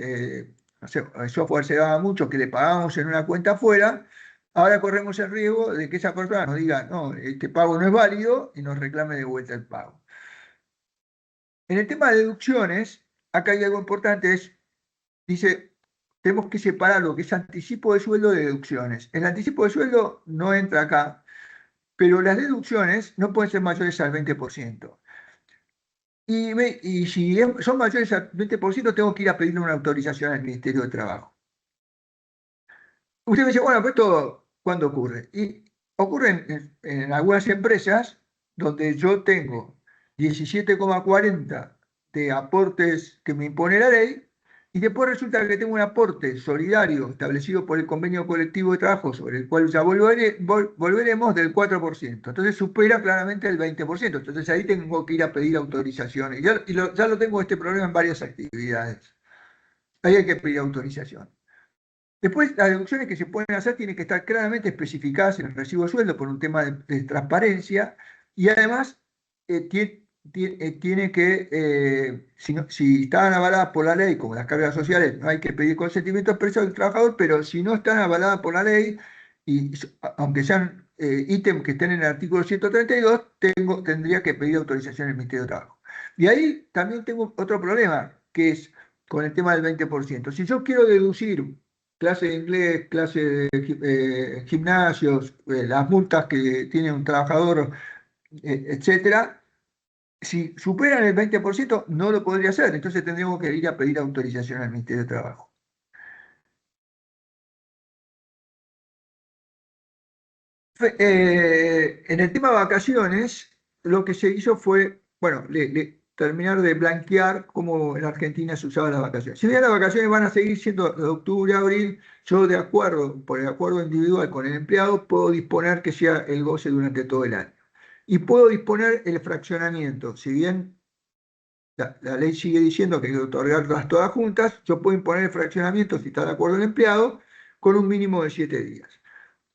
S2: no sé, el software se daba mucho que le pagamos en una cuenta afuera, ahora corremos el riesgo de que esa persona nos diga, no, este pago no es válido y nos reclame de vuelta el pago. En el tema de deducciones, acá hay algo importante, dice, tenemos que separar lo que es anticipo de sueldo de deducciones. El anticipo de sueldo no entra acá, pero las deducciones no pueden ser mayores al 20%. Y si son mayores al 20%, tengo que ir a pedirle una autorización al Ministerio de Trabajo. Usted me dice, bueno, pero esto, ¿cuándo ocurre? Y ocurre en algunas empresas donde yo tengo 17,40 de aportes que me impone la ley, y después resulta que tengo un aporte solidario establecido por el convenio colectivo de trabajo, sobre el cual ya volveremos, del 4%. Entonces supera claramente el 20%. Entonces ahí tengo que ir a pedir autorizaciones. Ya lo tengo este problema en varias actividades. Ahí hay que pedir autorización. Después, las deducciones que se pueden hacer tienen que estar claramente especificadas en el recibo de sueldo por un tema de transparencia y además tiene que, si están avaladas por la ley, como las cargas sociales, no hay que pedir consentimiento expreso del trabajador, pero si no están avaladas por la ley, aunque sean ítems que estén en el artículo 132, tendría que pedir autorización al Ministerio de Trabajo. Y ahí también tengo otro problema, que es con el tema del 20%. Si yo quiero deducir clase de inglés, clase de gimnasios, las multas que tiene un trabajador, etcétera, si superan el 20% no lo podría hacer, entonces tendríamos que ir a pedir autorización al Ministerio de Trabajo. En el tema de vacaciones, lo que se hizo fue, bueno, terminar de blanquear cómo en Argentina se usaban las vacaciones. Si bien las vacaciones van a seguir siendo de octubre a abril, yo por el acuerdo individual con el empleado, puedo disponer que sea el goce durante todo el año. Y puedo disponer el fraccionamiento. Si bien la ley sigue diciendo que hay que otorgarlas todas juntas, yo puedo imponer el fraccionamiento, si está de acuerdo el empleado, con un mínimo de 7 días.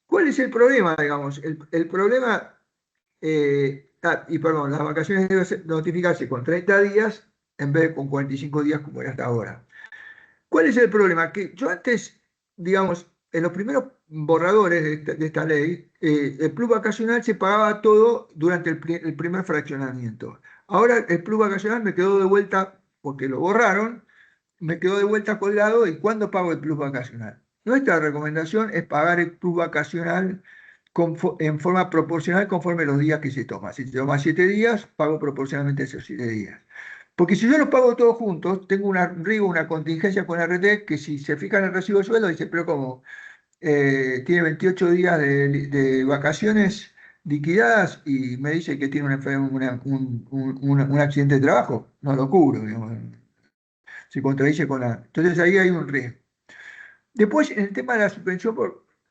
S2: ¿Cuál es el problema, digamos? El problema, perdón, las vacaciones deben notificarse con 30 días en vez de con 45 días como era hasta ahora. ¿Cuál es el problema? Que yo antes, digamos, en los primeros borradores de esta ley, el plus vacacional se pagaba todo durante el primer fraccionamiento. Ahora el plus vacacional me quedó de vuelta, porque lo borraron, me quedó de vuelta colgado. ¿Y cuándo pago el plus vacacional? Nuestra recomendación es pagar el plus vacacional en forma proporcional conforme los días que se toma. Si se toma 7 días, pago proporcionalmente esos 7 días. Porque si yo los pago todos juntos, tengo una contingencia con RT que si se fijan en el recibo de sueldo, dice, pero como tiene 28 días de vacaciones, liquidadas y me dice que tiene un accidente de trabajo, no lo cubro, digamos. Se contradice con la... Entonces ahí hay un riesgo. Después, en el tema de la suspensión,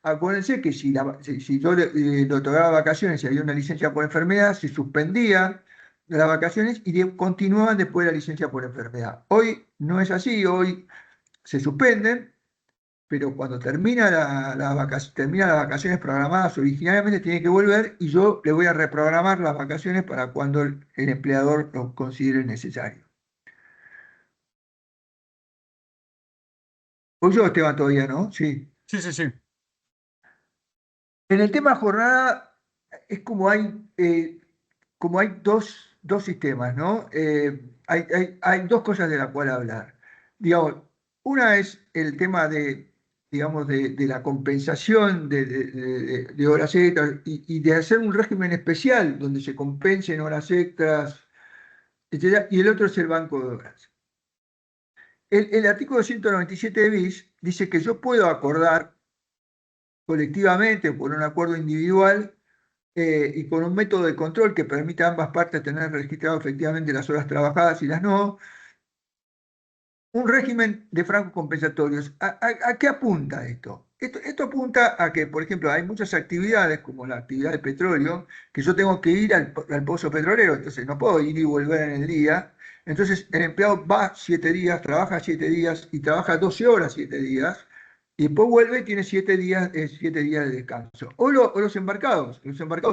S2: acuérdense que si yo le otorgaba vacaciones y había una licencia por enfermedad, se suspendía las vacaciones y continuaban después de la licencia por enfermedad. Hoy no es así, hoy se suspenden, pero cuando termina las vacaciones programadas originalmente tiene que volver y yo le voy a reprogramar las vacaciones para cuando el empleador lo considere necesario. Hoy yo, Esteban, todavía, ¿no? Sí.
S3: Sí, sí, sí.
S2: En el tema jornada es como hay dos sistemas, ¿no? Hay dos cosas de las cuales hablar. Digamos, una es el tema digamos, de la compensación de horas extras y de hacer un régimen especial donde se compensen horas extras, etcétera, y el otro es el banco de horas. El artículo 197 bis dice que yo puedo acordar colectivamente o por un acuerdo individual y con un método de control que permita a ambas partes tener registrado efectivamente las horas trabajadas y las no, un régimen de francos compensatorios. ¿A qué apunta esto? Esto apunta a que, por ejemplo, hay muchas actividades, como la actividad de petróleo, que yo tengo que ir al pozo petrolero, entonces no puedo ir y volver en el día. Entonces el empleado va 7 días, trabaja 7 días y trabaja 12 horas 7 días, y después vuelve y tiene 7 días, 7 días de descanso. O los embarcados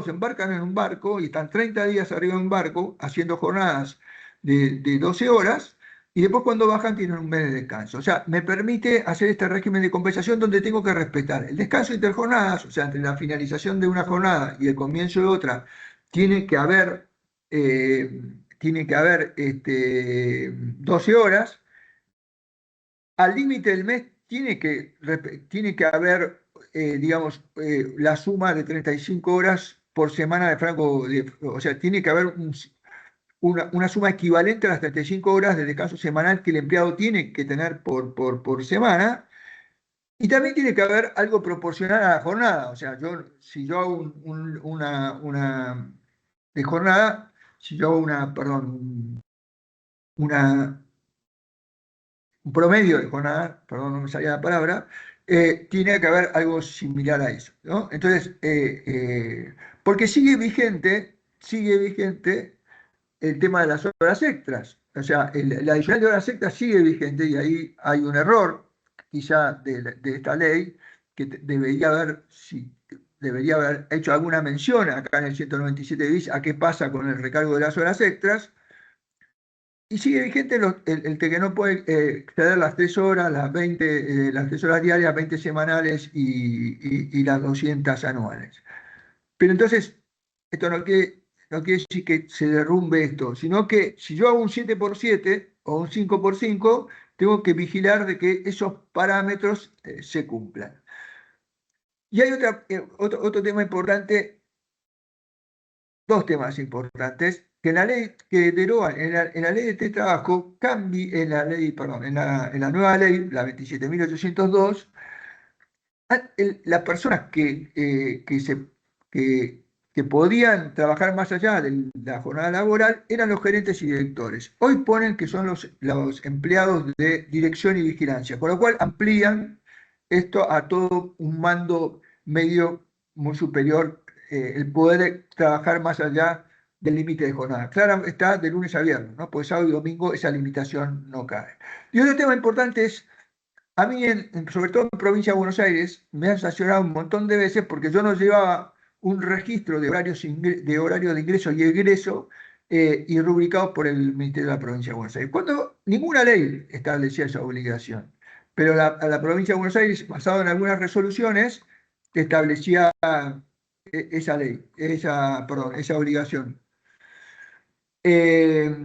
S2: embarcan en un barco y están 30 días arriba de un barco haciendo jornadas de 12 horas y después cuando bajan tienen un mes de descanso. O sea, me permite hacer este régimen de compensación donde tengo que respetar el descanso interjornadas, o sea, entre la finalización de una jornada y el comienzo de otra, tiene que haber, eh, tiene que haber 12 horas. Al límite del mes tiene que haber, digamos, la suma de 35 horas por semana de franco, o sea, tiene que haber una suma equivalente a las 35 horas de descanso semanal que el empleado tiene que tener por semana, y también tiene que haber algo proporcional a la jornada. O sea, si yo hago una de jornada, si yo hago una, un promedio de jornada, perdón, no me salía la palabra, tiene que haber algo similar a eso, ¿no? Entonces, porque sigue vigente el tema de las horas extras. O sea, la adicional de horas extras sigue vigente y ahí hay un error quizá de esta ley que debería haber hecho alguna mención acá en el 197 bis a qué pasa con el recargo de las horas extras. Y sigue vigente el que no puede exceder las 3 horas, las 3 horas diarias, 20 semanales y las 200 anuales. Pero entonces, esto no quiere decir que se derrumbe esto, sino que si yo hago un 7x7 o un 5x5, tengo que vigilar de que esos parámetros se cumplan. Y hay otro tema importante, dos temas importantes, que en la ley que derogan, en la ley de trabajo, perdón, en la nueva ley, la 27.802, las personas que, que podían trabajar más allá de la jornada laboral eran los gerentes y directores. Hoy ponen que son los empleados de dirección y vigilancia, con lo cual amplían esto a todo un mando medio muy superior, el poder trabajar más allá del límite de jornada. Claro, está de lunes a viernes, ¿no? Pues sábado y domingo esa limitación no cae. Y otro tema importante es a mí, sobre todo en provincia de Buenos Aires, me han sancionado un montón de veces porque yo no llevaba un registro de horarios de ingreso y egreso y rubricados por el Ministerio de la Provincia de Buenos Aires. Cuando ninguna ley establecía esa obligación, pero a la provincia de Buenos Aires, basado en algunas resoluciones, establecía esa ley, perdón, esa obligación. Eh,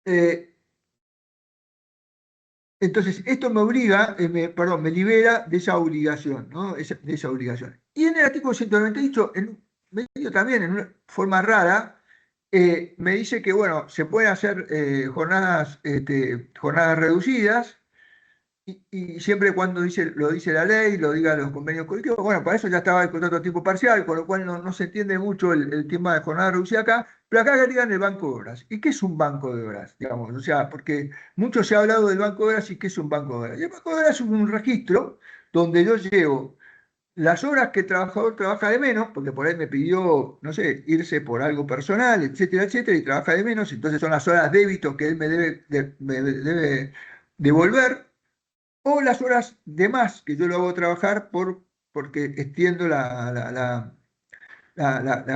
S2: eh, Entonces, esto me obliga, perdón, me libera de esa obligación, ¿no? De esa obligación. Y en el artículo 198, medio también, en una forma rara, me dice que, bueno, se pueden hacer jornadas reducidas, y siempre cuando lo dice la ley, lo digan los convenios colectivos, bueno, para eso ya estaba el contrato a tiempo parcial, con lo cual no se entiende mucho el tema de jornada reducida acá, pero acá digan el banco de horas. ¿Y qué es un banco de horas? Digamos, o sea, porque mucho se ha hablado del banco de horas y qué es un banco de horas. Y el banco de horas es un registro donde yo llevo las horas que el trabajador trabaja de menos, porque por ahí me pidió, no sé, irse por algo personal, etcétera, etcétera, y trabaja de menos, entonces son las horas débitos que él me debe devolver, o las horas de más que yo lo hago trabajar porque extiendo la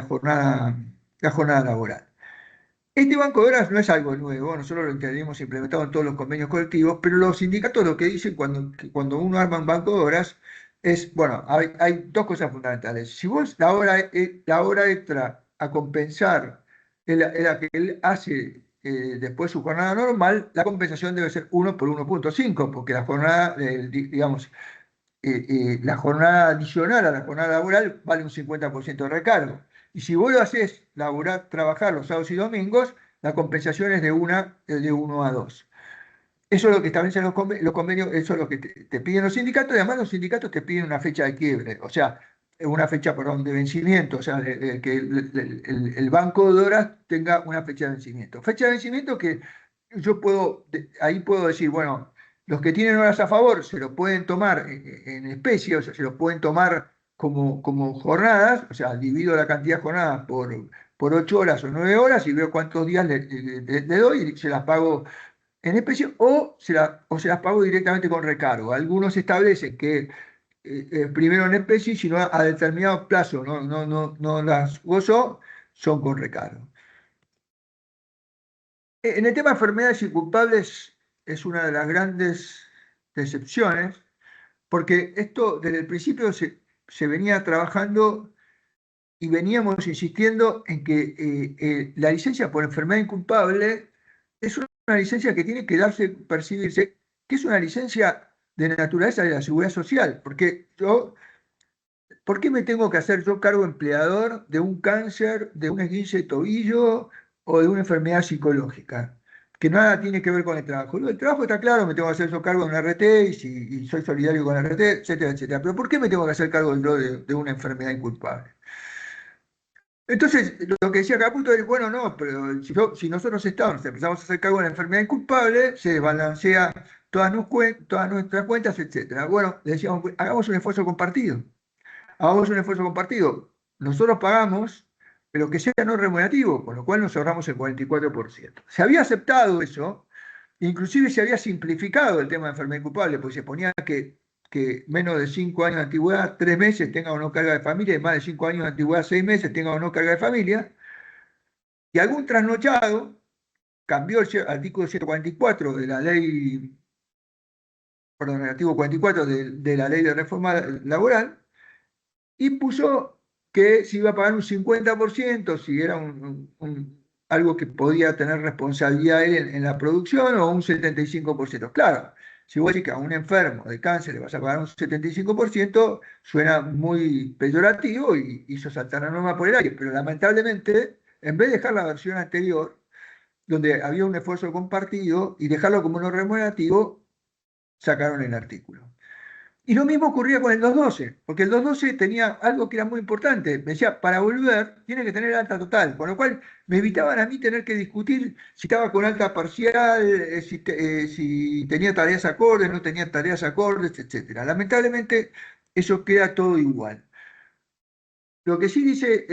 S2: jornada laboral. Este banco de horas no es algo nuevo, nosotros lo tenemos implementado en todos los convenios colectivos, pero los sindicatos lo que dicen cuando uno arma un banco de horas es, bueno, hay dos cosas fundamentales. Si vos la hora extra a compensar es la que él hace después su jornada normal, la compensación debe ser 1 por 1,5, porque la jornada, digamos, la jornada adicional a la jornada laboral vale un 50% de recargo. Y si vos lo haces trabajar los sábados y domingos, la compensación es de 1 a 2. Eso es lo que establecen los convenios, eso es lo que te piden los sindicatos, y además los sindicatos te piden una fecha de quiebre, o sea, una fecha, perdón, de vencimiento, o sea, que el banco de horas tenga una fecha de vencimiento. Fecha de vencimiento que ahí puedo decir, bueno, los que tienen horas a favor se lo pueden tomar en especie, o sea, se lo pueden tomar como jornadas, o sea, divido la cantidad de jornadas por 8 horas o 9 horas y veo cuántos días le doy y se las pago en especie o se las pago directamente con recargo. Algunos establecen que primero en especie, sino a determinado plazo no las gozo, son con recargo. En el tema de enfermedades inculpables es una de las grandes decepciones, porque esto desde el principio se venía trabajando y veníamos insistiendo en que la licencia por enfermedad inculpable es una licencia que tiene que percibirse, que es una licencia de naturaleza de la seguridad social, porque ¿por qué me tengo que hacer yo cargo empleador de un cáncer, de un esguince de tobillo o de una enfermedad psicológica? Que nada tiene que ver con el trabajo. El trabajo está claro, me tengo que hacer yo cargo de un RT y soy solidario con el RT, etcétera, etcétera. Pero ¿por qué me tengo que hacer cargo de una enfermedad inculpable? Entonces, lo que decía Caputo es, bueno, no, pero si nosotros Estados empezamos a hacer cargo de la enfermedad inculpable, se desbalancea todas nuestras cuentas, etcétera. Bueno, le decíamos, hagamos un esfuerzo compartido. Hagamos un esfuerzo compartido. Nosotros pagamos, pero que sea no remunerativo, con lo cual nos ahorramos el 44%. Se había aceptado eso, inclusive se había simplificado el tema de enfermedad culpable, porque se ponía que menos de 5 años de antigüedad, 3 meses tenga o no carga de familia, y más de 5 años de antigüedad, 6 meses tenga o no carga de familia, y algún trasnochado cambió el artículo 144 de la ley, perdón, el artículo 44 de la ley de reforma laboral, y puso que se iba a pagar un 50% si era algo que podía tener responsabilidad él en la producción o un 75%. Claro, si vos decís que a un enfermo de cáncer le vas a pagar un 75%, suena muy peyorativo y hizo saltar la norma por el aire, pero lamentablemente, en vez de dejar la versión anterior, donde había un esfuerzo compartido y dejarlo como no remunerativo, sacaron el artículo. Y lo mismo ocurría con el 212, porque el 212 tenía algo que era muy importante. Me decía, para volver tiene que tener alta total, con lo cual me evitaban a mí tener que discutir si estaba con alta parcial, si tenía tareas acordes, no tenía tareas acordes, etcétera. Lamentablemente eso queda todo igual. Lo que sí dice,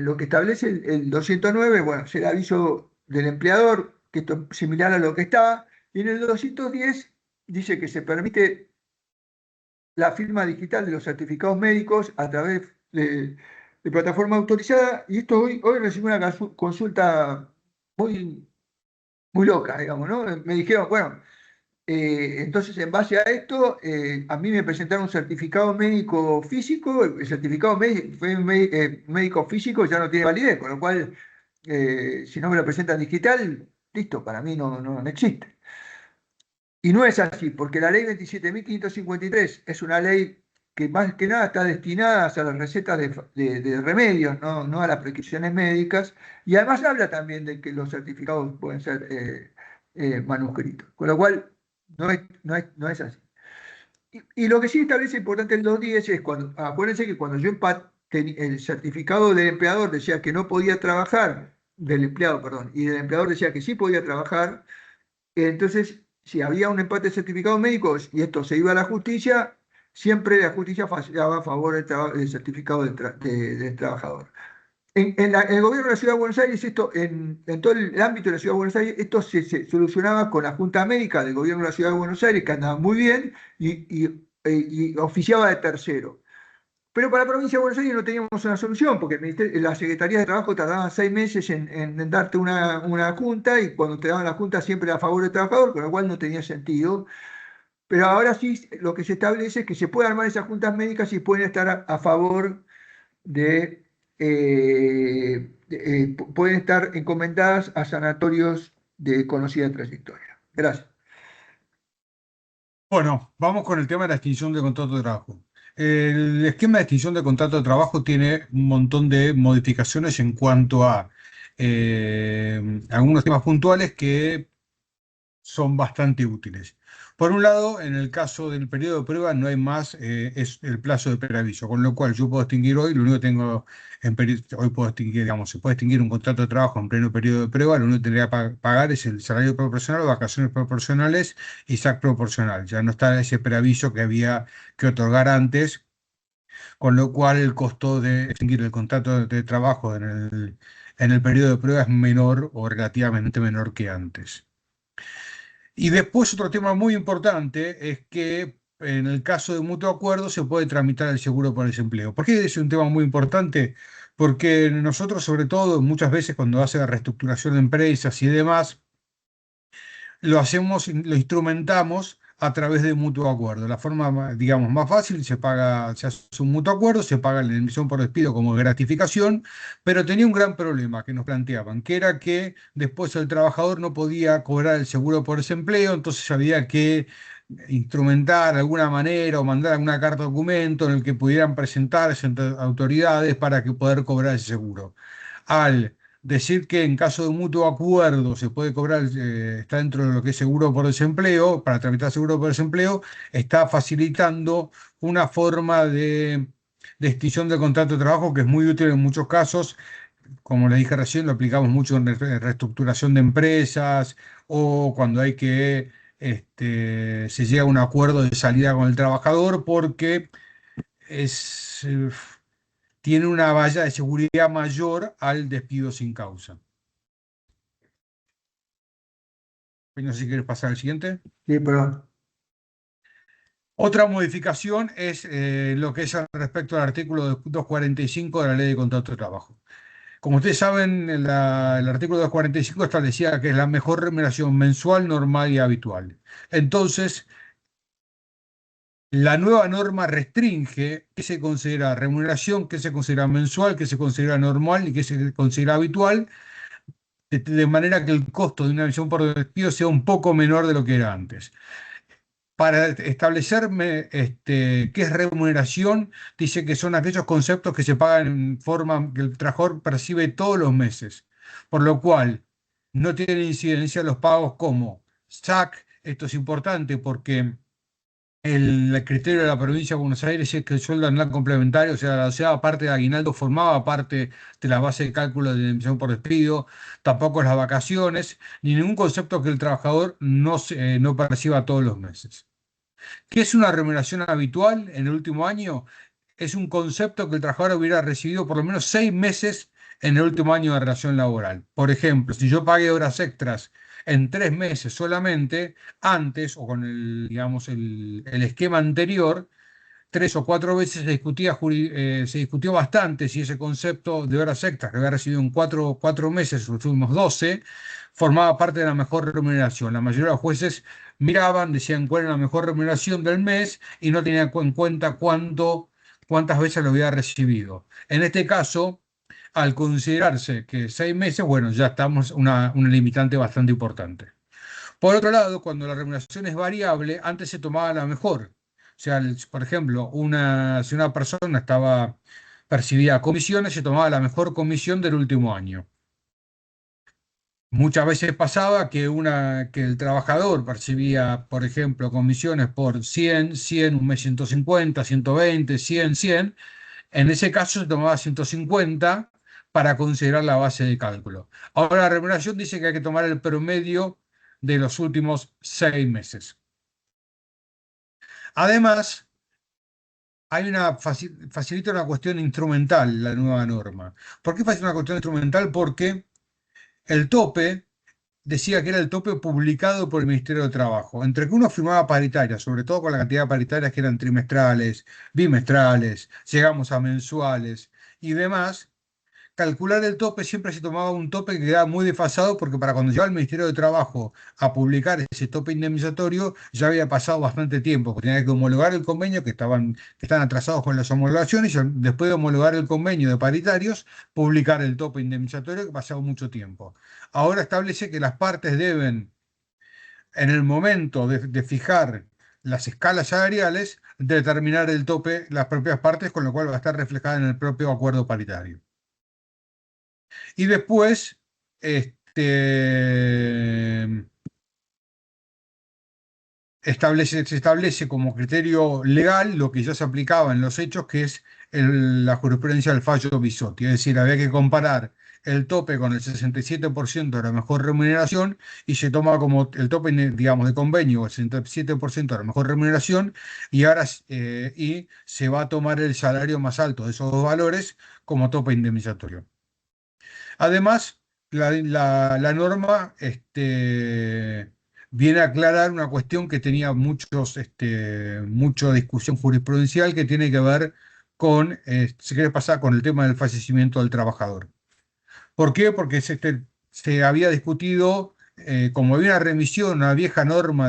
S2: lo que establece el 209, bueno, es el aviso del empleador, que esto es similar a lo que está, y en el 210 dice que se permite la firma digital de los certificados médicos a través de plataforma autorizada. Y esto hoy recibí una consulta muy, muy loca, digamos, ¿no? Me dijeron, bueno, entonces en base a esto, a mí me presentaron un certificado médico físico, el certificado médico físico ya no tiene validez, con lo cual, si no me lo presentan digital, listo, para mí no existe. Y no es así, porque la ley 27.553 es una ley que más que nada está destinada a las recetas de remedios, no a las prescripciones médicas, y además habla también de que los certificados pueden ser manuscritos. Con lo cual, No es así. Y lo que sí establece importante el 210 es cuando, acuérdense que cuando yo el certificado del empleador decía que no podía trabajar, del empleado, perdón, y del empleador decía que sí podía trabajar, entonces si había un empate de certificados médicos y esto se iba a la justicia, siempre la justicia fallaba a favor del certificado del trabajador. En el gobierno de la Ciudad de Buenos Aires, en todo el ámbito de la Ciudad de Buenos Aires, esto se solucionaba con la Junta Médica del gobierno de la Ciudad de Buenos Aires, que andaba muy bien y oficiaba de tercero. Pero para la provincia de Buenos Aires no teníamos una solución, porque la Secretaría de Trabajo tardaba 6 meses en darte una junta, y cuando te daban la junta siempre era a favor del trabajador, con lo cual no tenía sentido. Pero ahora sí, lo que se establece es que se pueden armar esas juntas médicas y pueden estar a favor pueden estar encomendadas a sanatorios de conocida trayectoria. Gracias.
S3: Bueno, vamos con el tema de la extinción de contrato de trabajo. El esquema de extinción de contrato de trabajo tiene un montón de modificaciones en cuanto a algunos temas puntuales que son bastante útiles. Por un lado, en el caso del periodo de prueba no hay más, es el plazo de preaviso, con lo cual yo puedo extinguir hoy, lo único que tengo hoy puedo extinguir, digamos, se puede extinguir un contrato de trabajo en pleno periodo de prueba, lo único que tendría que pagar es el salario proporcional, vacaciones proporcionales y SAC proporcional. Ya no está ese preaviso que había que otorgar antes, con lo cual el costo de extinguir el contrato de trabajo en el periodo de prueba es menor o relativamente menor que antes. Y después otro tema muy importante es que en el caso de mutuo acuerdo se puede tramitar el seguro por desempleo. ¿Por qué es un tema muy importante? Porque nosotros, sobre todo, muchas veces cuando hace la reestructuración de empresas y demás, lo hacemos, lo instrumentamos a través de mutuo acuerdo. La forma, digamos, más fácil, se hace un mutuo acuerdo, se paga la indemnización por despido como gratificación, pero tenía un gran problema que nos planteaban, que era que después el trabajador no podía cobrar el seguro por desempleo, entonces había que instrumentar de alguna manera o mandar alguna carta documento en el que pudieran presentarse ante autoridades para que poder cobrar ese seguro. Al decir que en caso de mutuo acuerdo se puede cobrar, está dentro de lo que es seguro por desempleo, para tramitar seguro por desempleo, está facilitando una forma de extinción del contrato de trabajo que es muy útil en muchos casos. Como les dije recién, lo aplicamos mucho en reestructuración de empresas o cuando hay que se llega a un acuerdo de salida con el trabajador porque es, tiene una valla de seguridad mayor al despido sin causa. No sé si quieres pasar al siguiente.
S2: Sí, perdón.
S3: Otra modificación es lo que es al respecto al artículo 245 de la Ley de Contrato de Trabajo. Como ustedes saben, el artículo 245 establecía que es la mejor remuneración mensual, normal y habitual. Entonces, la nueva norma restringe qué se considera remuneración, qué se considera mensual, qué se considera normal y qué se considera habitual, de manera que el costo de una misión por despido sea un poco menor de lo que era antes. Para establecerme qué es remuneración, dice que son aquellos conceptos que se pagan en forma que el trabajador percibe todos los meses, por lo cual no tiene incidencia los pagos como SAC. Esto es importante porque el criterio de la provincia de Buenos Aires es que el sueldo anual complementario, o sea, la doceava parte de aguinaldo formaba parte de la base de cálculo de indemnización por despido, tampoco las vacaciones, ni ningún concepto que el trabajador no perciba todos los meses. ¿Qué es una remuneración habitual en el último año? Es un concepto que el trabajador hubiera recibido por lo menos 6 meses en el último año de relación laboral. Por ejemplo, si yo pagué horas extras en 3 meses solamente, antes o con digamos, el esquema anterior, 3 o 4 veces se discutió bastante si ese concepto de horas extras que había recibido en cuatro meses, los últimos 12, formaba parte de la mejor remuneración. La mayoría de los jueces miraban, decían cuál era la mejor remuneración del mes y no tenían en cuenta cuántas veces lo había recibido. En este caso, al considerarse que 6 meses, bueno, ya estamos una limitante bastante importante. Por otro lado, cuando la remuneración es variable, antes se tomaba la mejor. O sea, por ejemplo, si una persona percibía comisiones, se tomaba la mejor comisión del último año. Muchas veces pasaba que el trabajador percibía, por ejemplo, comisiones por 100, un mes 150, 120, 100. En ese caso se tomaba 150 para considerar la base de cálculo. Ahora la remuneración dice que hay que tomar el promedio de los últimos 6 meses. Además, facilita una cuestión instrumental la nueva norma. ¿Por qué facilita una cuestión instrumental? Porque el tope decía que era el tope publicado por el Ministerio de Trabajo. Entre que uno firmaba paritarias, sobre todo con la cantidad de paritarias que eran trimestrales, bimestrales, llegamos a mensuales y demás, calcular el tope siempre se tomaba un tope que quedaba muy desfasado porque para cuando llegaba el Ministerio de Trabajo a publicar ese tope indemnizatorio ya había pasado bastante tiempo, porque tenía que homologar el convenio, que están atrasados con las homologaciones, y después de homologar el convenio de paritarios, publicar el tope indemnizatorio, que pasaba mucho tiempo. Ahora establece que las partes deben, en el momento de fijar las escalas salariales, determinar el tope las propias partes, con lo cual va a estar reflejada en el propio acuerdo paritario. Y después, se establece como criterio legal lo que ya se aplicaba en los hechos, que es la jurisprudencia del fallo Bisotti. Es decir, había que comparar el tope con el 67% de la mejor remuneración y se toma como el tope, digamos, de convenio, el 67% de la mejor remuneración y ahora y se va a tomar el salario más alto de esos dos valores como tope indemnizatorio. Además, la norma viene a aclarar una cuestión que tenía mucha discusión jurisprudencial que tiene que ver con, si querés pasar con el tema del fallecimiento del trabajador. ¿Por qué? Porque se había discutido, como había una remisión a una vieja norma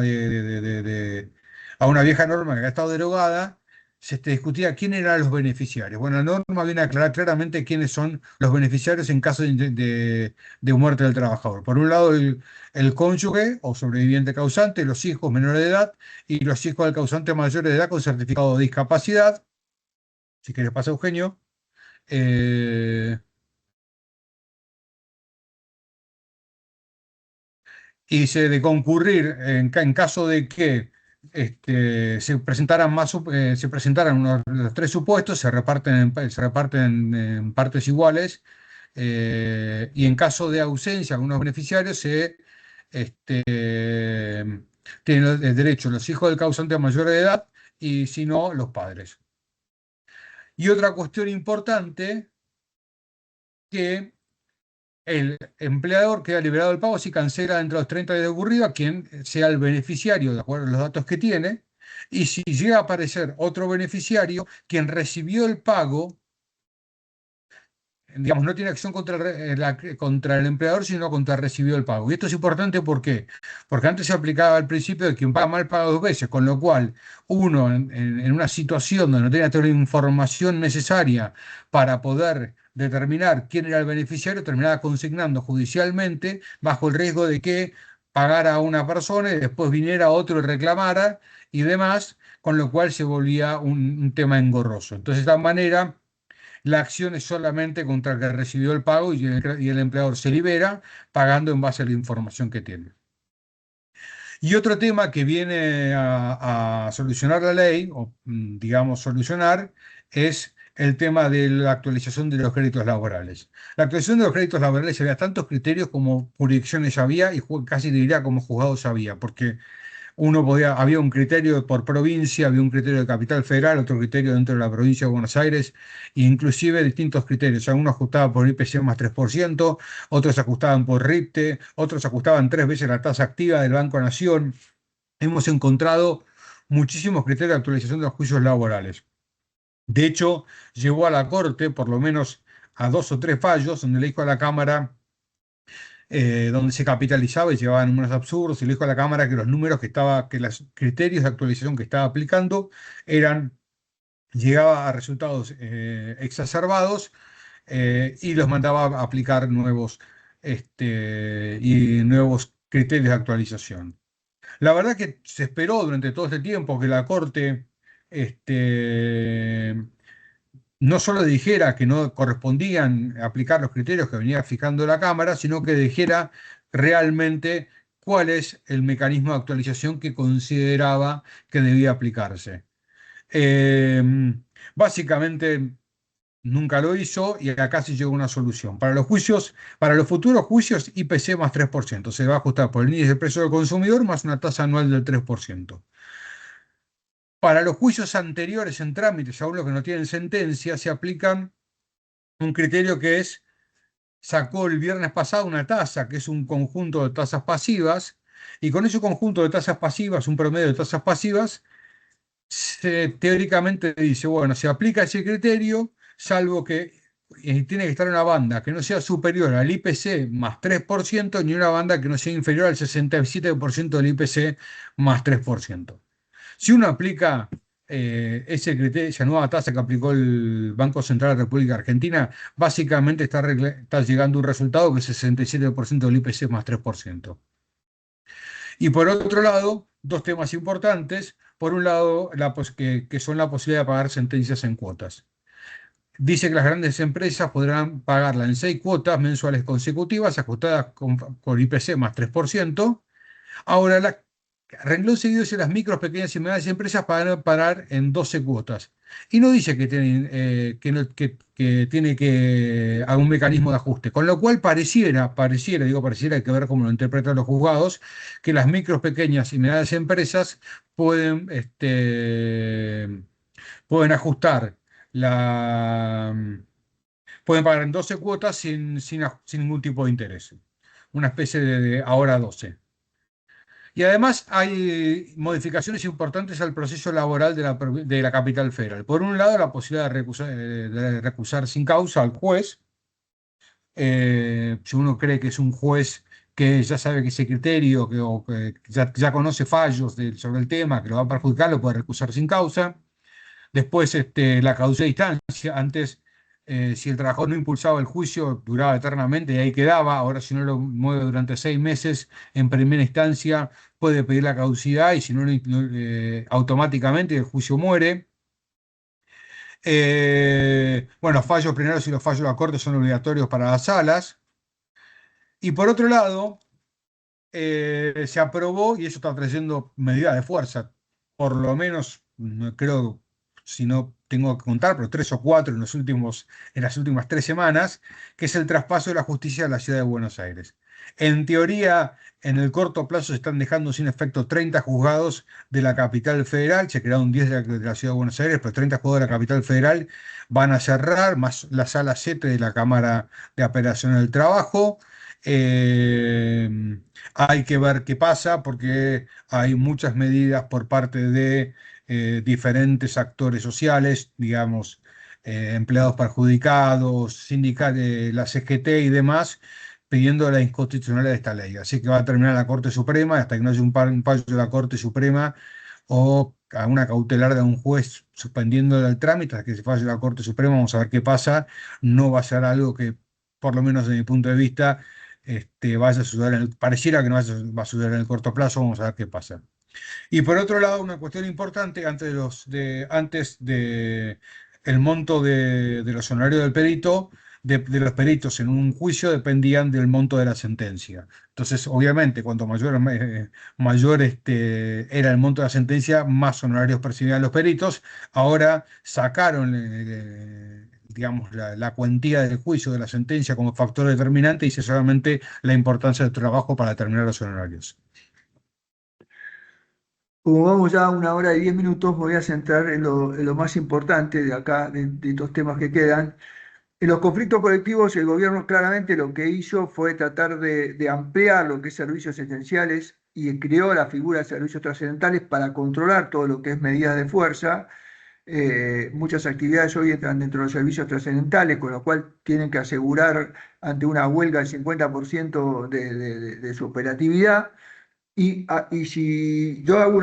S3: a una vieja norma que había estado derogada, se discutía quién eran los beneficiarios. Bueno, la norma viene a aclarar claramente quiénes son los beneficiarios en caso de muerte del trabajador. Por un lado, el cónyuge o sobreviviente causante, los hijos menores de edad y los hijos del causante mayores de edad con certificado de discapacidad. Si quieres pasa, Eugenio. Eh, y se de concurrir en caso de que se presentaran los tres supuestos, se reparten en partes iguales, y en caso de ausencia de algunos beneficiarios, este, tienen el derecho los hijos del causante mayor de edad y si no, los padres. Y otra cuestión importante que el empleador queda liberado del pago si cancela dentro de los 30 días de ocurrido a quien sea el beneficiario, de acuerdo a los datos que tiene, y si llega a aparecer otro beneficiario, quien recibió el pago, digamos, no tiene acción contra el empleador, sino contra el recibió el pago. Y esto es importante, ¿por qué? Porque antes se aplicaba el principio de quien paga mal paga dos veces, con lo cual uno en una situación donde no tenía toda la información necesaria para poder determinar quién era el beneficiario, terminaba consignando judicialmente bajo el riesgo de que pagara a una persona y después viniera otro y reclamara y demás, con lo cual se volvía un tema engorroso. Entonces, de esta manera la acción es solamente contra el que recibió el pago y el empleador se libera pagando en base a la información que tiene. Y otro tema que viene a solucionar la ley, o digamos solucionar, es el tema de la actualización de los créditos laborales. La actualización de los créditos laborales había tantos criterios como jurisdicciones había y casi diría como juzgados había, porque había un criterio por provincia, había un criterio de capital federal, otro criterio dentro de la provincia de Buenos Aires, e inclusive distintos criterios. Algunos ajustaban por IPC más 3%, otros ajustaban por RIPTE, otros ajustaban 3 veces la tasa activa del Banco Nación. Hemos encontrado muchísimos criterios de actualización de los juicios laborales. De hecho, llegó a la Corte, por lo menos a 2 o 3 fallos, donde le dijo a la Cámara donde se capitalizaba y llevaba números absurdos, y le dijo a la Cámara que los números que los criterios de actualización que estaba aplicando llegaba a resultados exacerbados, y los mandaba a aplicar nuevos criterios de actualización. La verdad que se esperó durante todo este tiempo que la Corte este, no solo dijera que no correspondían aplicar los criterios que venía fijando la Cámara, sino que dijera realmente cuál es el mecanismo de actualización que consideraba que debía aplicarse. Eh, Básicamente nunca lo hizo y acá se llegó a una solución. Para los juicios, para los futuros juicios, IPC más 3%. Se va a ajustar por el índice de precio del consumidor más una tasa anual del 3%. Para los juicios anteriores en trámites, aún los que no tienen sentencia, se aplican un criterio que es, sacó el viernes pasado una tasa, que es un conjunto de tasas pasivas, y con ese conjunto de tasas pasivas, un promedio de tasas pasivas, teóricamente dice, bueno, se aplica ese criterio, salvo que tiene que estar en una banda que no sea superior al IPC más 3%, ni una banda que no sea inferior al 67% del IPC más 3%. Si uno aplica ese criterio, esa nueva tasa que aplicó el Banco Central de la República Argentina, básicamente está llegando a un resultado que es 67% del IPC más 3%. Y por otro lado, dos temas importantes. Por un lado, que son la posibilidad de pagar sentencias en cuotas. Dice que las grandes empresas podrán pagarla en 6 cuotas mensuales consecutivas, ajustadas con IPC más 3%. Ahora, renglón seguido dice las micros, pequeñas y medianas empresas van parar en 12 cuotas. Y no dice que tiene, que tiene que haber un mecanismo de ajuste. Con lo cual pareciera, hay que ver cómo lo interpretan los juzgados, que las micros, pequeñas y medianas empresas pueden, pueden ajustar la, pueden pagar en 12 cuotas sin ningún tipo de interés. Una especie de ahora 12. Y además hay modificaciones importantes al proceso laboral de la capital federal. Por un lado, la posibilidad de recusar sin causa al juez. Si uno cree que es un juez que ya sabe que ese criterio, o que ya conoce fallos sobre el tema, que lo va a perjudicar, lo puede recusar sin causa. Después, la causa de instancia. Antes, si el trabajador no impulsaba el juicio, duraba eternamente y ahí quedaba. Ahora, si no lo mueve durante 6 meses, en primera instancia puede pedir la caducidad y si no, automáticamente el juicio muere. Bueno, fallos plenos y los fallos de la Corte son obligatorios para las salas. Y por otro lado, se aprobó, y eso está trayendo medidas de fuerza, por lo menos, no creo, si no tengo que contar, pero 3 o 4 en las últimas 3 semanas, que es el traspaso de la justicia a la ciudad de Buenos Aires. En teoría, en el corto plazo se están dejando sin efecto 30 juzgados de la capital federal, se crearon 10 de la ciudad de Buenos Aires, pero 30 juzgados de la capital federal van a cerrar, más la sala 7 de la Cámara de Apelación del Trabajo. Eh, Hay que ver qué pasa porque hay muchas medidas por parte de diferentes actores sociales, digamos, empleados perjudicados, sindicatos, la CGT y demás, pidiendo la inconstitucionalidad de esta ley. Así que va a terminar la Corte Suprema, hasta que no haya un fallo de la Corte Suprema o a una cautelar de un juez suspendiendo el trámite hasta que se falle la Corte Suprema. Vamos a ver qué pasa. No va a ser algo que, por lo menos desde mi punto de vista, vaya a suceder pareciera que no va a suceder en el corto plazo. Vamos a ver qué pasa. Y por otro lado, una cuestión importante, antes de el monto de los honorarios del perito, de los peritos en un juicio dependían del monto de la sentencia. Entonces, obviamente, cuanto mayor era el monto de la sentencia, más honorarios percibían los peritos. Ahora sacaron, digamos, la cuantía del juicio de la sentencia como factor determinante y solamente la importancia del trabajo para determinar los honorarios.
S2: Como vamos ya a 1 hora y 10 minutos, me voy a centrar en lo más importante de acá, de estos temas que quedan. En los conflictos colectivos, el gobierno claramente lo que hizo fue tratar de ampliar lo que es servicios esenciales y creó la figura de servicios trascendentales para controlar todo lo que es medidas de fuerza. Muchas actividades hoy entran dentro de los servicios trascendentales, con lo cual tienen que asegurar ante una huelga el 50% de su operatividad. Y si yo hago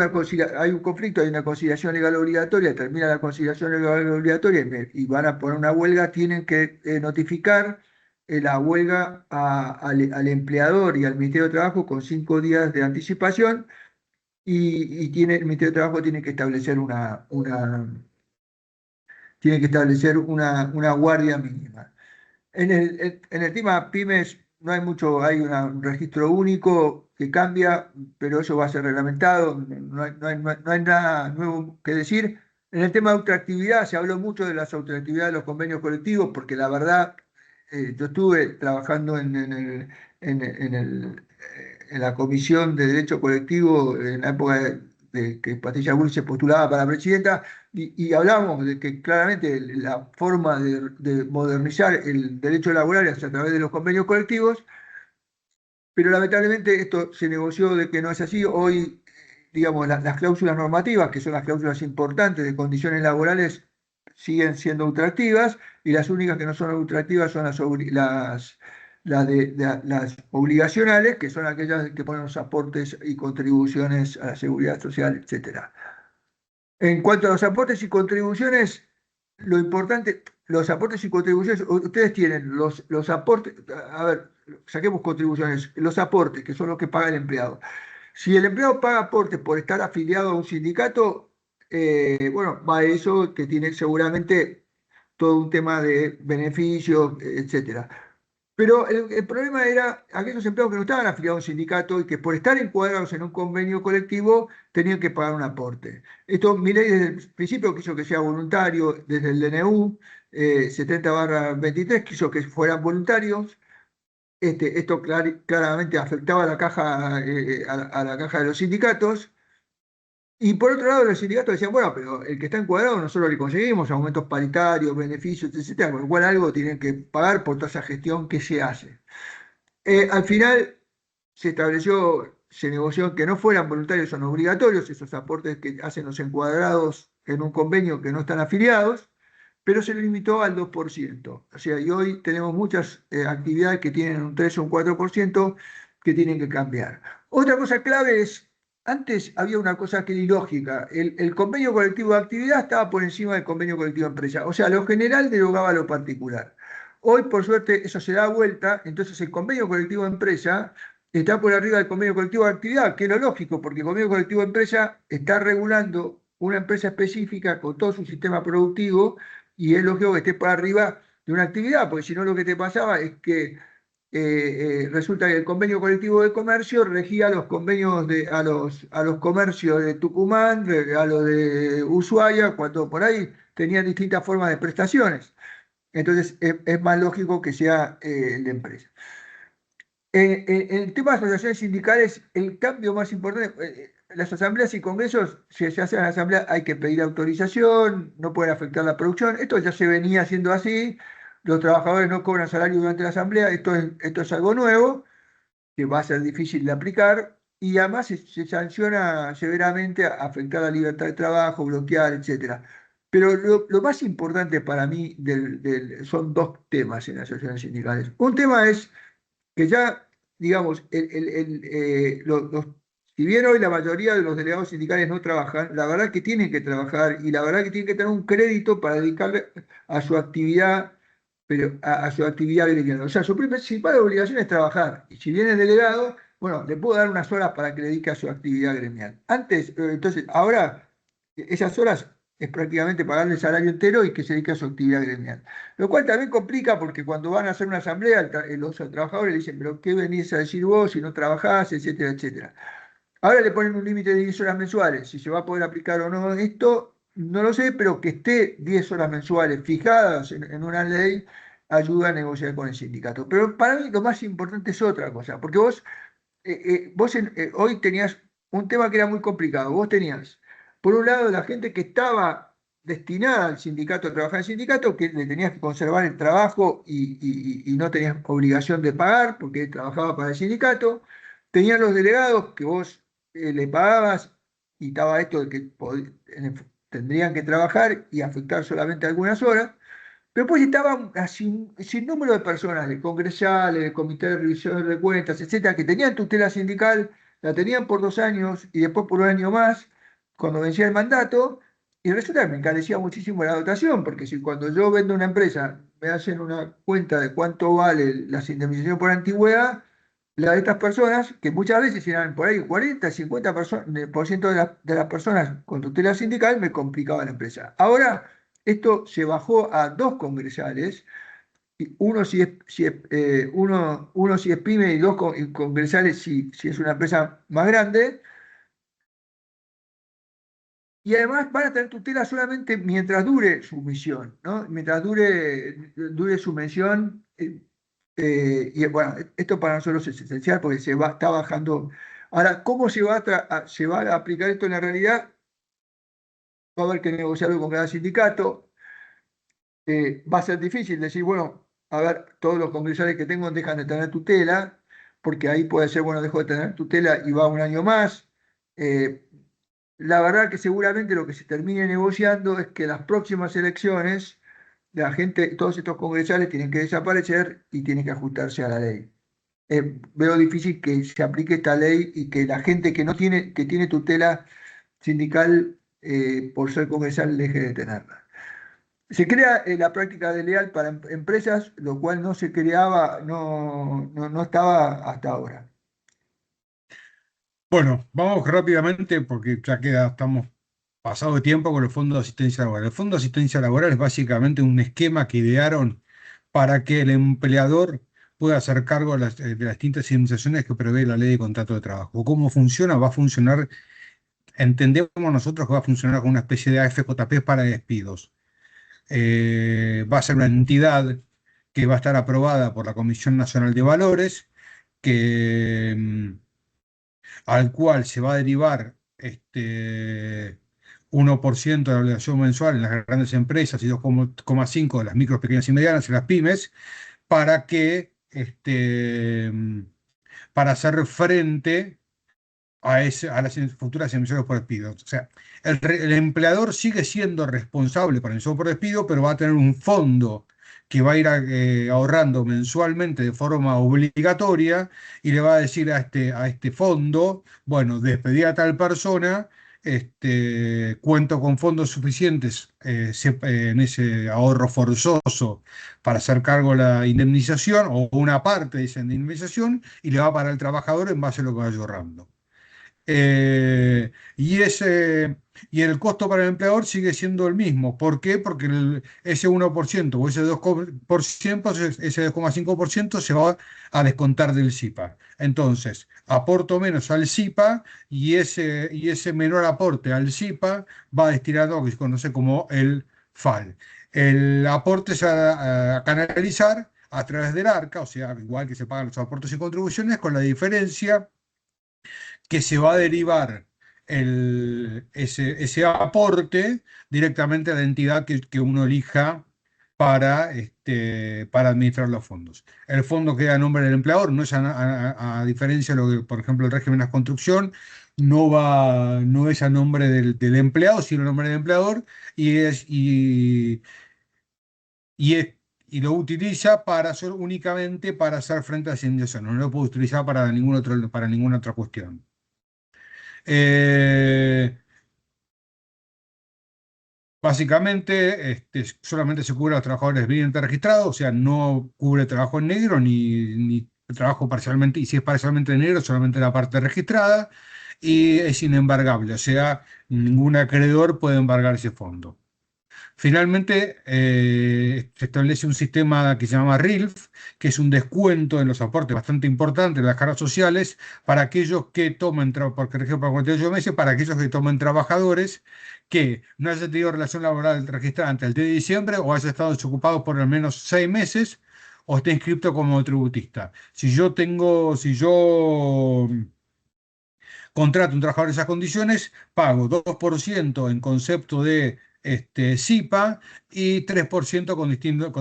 S2: hay un conflicto, hay una conciliación legal obligatoria, termina la conciliación legal obligatoria y van a poner una huelga, tienen que notificar la huelga al empleador y al Ministerio de Trabajo con 5 días de anticipación el Ministerio de Trabajo tiene que establecer una guardia mínima. En el tema pymes, no hay mucho, hay un registro único que cambia, pero eso va a ser reglamentado, no hay nada nuevo que decir. En el tema de ultraactividad, se habló mucho de las ultraactividades de los convenios colectivos, porque la verdad, yo estuve trabajando en la Comisión de Derecho Colectivo en la época de que Patricia Bull se postulaba para presidenta, y hablábamos de que claramente la forma de modernizar el derecho laboral es a través de los convenios colectivos, pero lamentablemente esto se negoció de que no es así. Hoy, digamos, las cláusulas normativas, que son las cláusulas importantes de condiciones laborales, siguen siendo ultraactivas, y las únicas que no son ultraactivas son las obligacionales, que son aquellas que ponen los aportes y contribuciones a la seguridad social, etcétera. En cuanto a los aportes y contribuciones, lo importante, los aportes y contribuciones, ustedes tienen los aportes, a ver, saquemos contribuciones, los aportes, que son los que paga el empleado. Si el empleado paga aportes por estar afiliado a un sindicato, bueno, va a eso que tiene seguramente todo un tema de beneficios, etcétera. Pero el problema era aquellos empleados que no estaban afiliados a un sindicato y que por estar encuadrados en un convenio colectivo tenían que pagar un aporte. Esto Milei desde el principio quiso que sea voluntario, desde el DNU 70/23 quiso que fueran voluntarios. Esto claramente afectaba a la caja, a la caja de los sindicatos. Y por otro lado, los sindicatos decían, bueno, pero el que está encuadrado nosotros le conseguimos aumentos paritarios, beneficios, etcétera, con lo cual algo tienen que pagar por toda esa gestión que se hace. Al final se estableció, se negoció que no fueran voluntarios, son obligatorios esos aportes que hacen los encuadrados en un convenio que no están afiliados, pero se limitó al 2%. O sea, y hoy tenemos muchas actividades que tienen un 3 o un 4% que tienen que cambiar. Otra cosa clave es, antes había una cosa que era ilógica, el convenio colectivo de actividad estaba por encima del convenio colectivo de empresa, o sea, lo general derogaba lo particular. Hoy, por suerte, eso se da vuelta, entonces el convenio colectivo de empresa está por arriba del convenio colectivo de actividad, que es lo lógico, porque el convenio colectivo de empresa está regulando una empresa específica con todo su sistema productivo, y es lógico que esté por arriba de una actividad, porque si no lo que te pasaba es que resulta que el convenio colectivo de comercio regía los convenios a los comercios de Tucumán, a los de Ushuaia, cuando por ahí tenían distintas formas de prestaciones. Entonces es más lógico que sea el de empresa. En el tema de asociaciones sindicales, el cambio más importante, las asambleas y congresos, si se hacen en la asamblea hay que pedir autorización, no pueden afectar la producción, esto ya se venía haciendo así, los trabajadores no cobran salario durante la asamblea, esto es algo nuevo, que va a ser difícil de aplicar, y además se sanciona severamente a afectar la libertad de trabajo, bloquear, etcétera. Pero lo más importante para mí son dos temas en las asociaciones sindicales. Un tema es que ya, digamos, si bien hoy la mayoría de los delegados sindicales no trabajan, la verdad que tienen que trabajar, y la verdad que tienen que tener un crédito para dedicarle a su actividad, pero a su actividad gremial. O sea, su principal obligación es trabajar, y si viene el delegado, bueno, le puedo dar unas horas para que le dedique a su actividad gremial. Antes, entonces, ahora esas horas es prácticamente pagarle el salario entero y que se dedique a su actividad gremial. Lo cual también complica porque cuando van a hacer una asamblea, los trabajadores le dicen, pero ¿qué venís a decir vos si no trabajás, etcétera, etcétera? Ahora le ponen un límite de 10 horas mensuales. Si se va a poder aplicar o no esto, no lo sé, pero que esté 10 horas mensuales fijadas en una ley ayuda a negociar con el sindicato. Pero para mí lo más importante es otra cosa, porque vos hoy tenías un tema que era muy complicado. Vos tenías, por un lado, la gente que estaba destinada al sindicato, a trabajar en el sindicato, que le tenías que conservar el trabajo y no tenías obligación de pagar porque trabajaba para el sindicato. Tenían los delegados que vos le pagabas, y estaba esto de que tendrían que trabajar y afectar solamente algunas horas. Pero después estaban sin número de personas, de congresales, de comité de revisión de cuentas, etcétera, que tenían tutela sindical, la tenían por 2 años y después por un año más, cuando vencía el mandato, y resulta que me encarecía muchísimo la dotación, porque si cuando yo vendo una empresa me hacen una cuenta de cuánto vale la indemnización por antigüedad, la de estas personas, que muchas veces eran por ahí 40, 50% de las personas con tutela sindical, me complicaba la empresa. Ahora esto se bajó a 2 congresales, uno uno si es pyme y dos congresales si es una empresa más grande. Y además van a tener tutela solamente mientras dure su misión, ¿no? Mientras dure su misión. Y bueno, esto para nosotros es esencial porque está bajando. Ahora, ¿cómo se va a aplicar esto en la realidad? Va a haber que negociarlo con cada sindicato. Va a ser difícil decir, bueno, a ver, todos los congresales que tengo dejan de tener tutela, porque ahí puede ser, bueno, dejo de tener tutela y va un año más. Eh, la verdad que seguramente lo que se termine negociando es que las próximas elecciones, la gente, todos estos congresales tienen que desaparecer y tienen que ajustarse a la ley. Veo difícil que se aplique esta ley y que la gente que no tiene, que tiene tutela sindical por ser congresal deje de tenerla. Se crea la práctica desleal para empresas, lo cual no se creaba, no estaba hasta ahora.
S3: Bueno, vamos rápidamente porque estamos pasados de tiempo con el Fondo de Asistencia Laboral. El Fondo de Asistencia Laboral es básicamente un esquema que idearon para que el empleador pueda hacer cargo de las distintas indemnizaciones que prevé la ley de contrato de trabajo. ¿Cómo funciona? Va a funcionar, entendemos nosotros que va a funcionar como una especie de AFJP para despidos. Va a ser una entidad que va a estar aprobada por la Comisión Nacional de Valores, que al cual se va a derivar 1% de la obligación mensual en las grandes empresas y 2,5% de las micros, pequeñas y medianas y las pymes, para que para hacer frente a las futuras emisiones por despido. O sea, el empleador sigue siendo responsable por emisión por despido, pero va a tener un fondo que va a ir ahorrando mensualmente de forma obligatoria y le va a decir a este fondo, bueno, despedí a tal persona, cuento con fondos suficientes en ese ahorro forzoso para hacer cargo de la indemnización o una parte de esa indemnización y le va a pagar al trabajador en base a lo que vaya ahorrando. Eh, y, ese, y el costo para el empleador sigue siendo el mismo. ¿Por qué? Porque ese 1% o ese 2%, ese 2,5% se va a descontar del SIPA. Entonces, aporto menos al SIPA y ese menor aporte al SIPA va destinado a lo que se conoce como el FAL. El aporte se va a canalizar a través del ARCA, o sea, igual que se pagan los aportes y contribuciones, con la diferencia que se va a derivar ese aporte directamente a la entidad que uno elija para administrar los fondos. El fondo queda a nombre del empleador, no es a diferencia de lo que, por ejemplo, el régimen de la construcción, no es a nombre del empleado, sino a nombre del empleador, y es, y es- y lo utiliza únicamente para hacer frente a las indemnizaciones, no lo puede utilizar para ninguna otra cuestión. Eh, Básicamente, solamente se cubre a los trabajadores bien registrados, o sea, no cubre trabajo en negro ni trabajo parcialmente, y si es parcialmente en negro, solamente la parte registrada, y es inembargable, o sea, ningún acreedor puede embargar ese fondo. Finalmente, se establece un sistema que se llama RILF, que es un descuento en los aportes bastante importante de las cargas sociales para aquellos que tomen, porque rige por 48 meses, para aquellos que tomen trabajadores que no hayan tenido relación laboral registrada antes del 10 de diciembre o hayan estado desocupados por al menos 6 meses o esté inscrito como tributista. Si yo contrato un trabajador en esas condiciones, pago 2% en concepto de SIPA y 3% con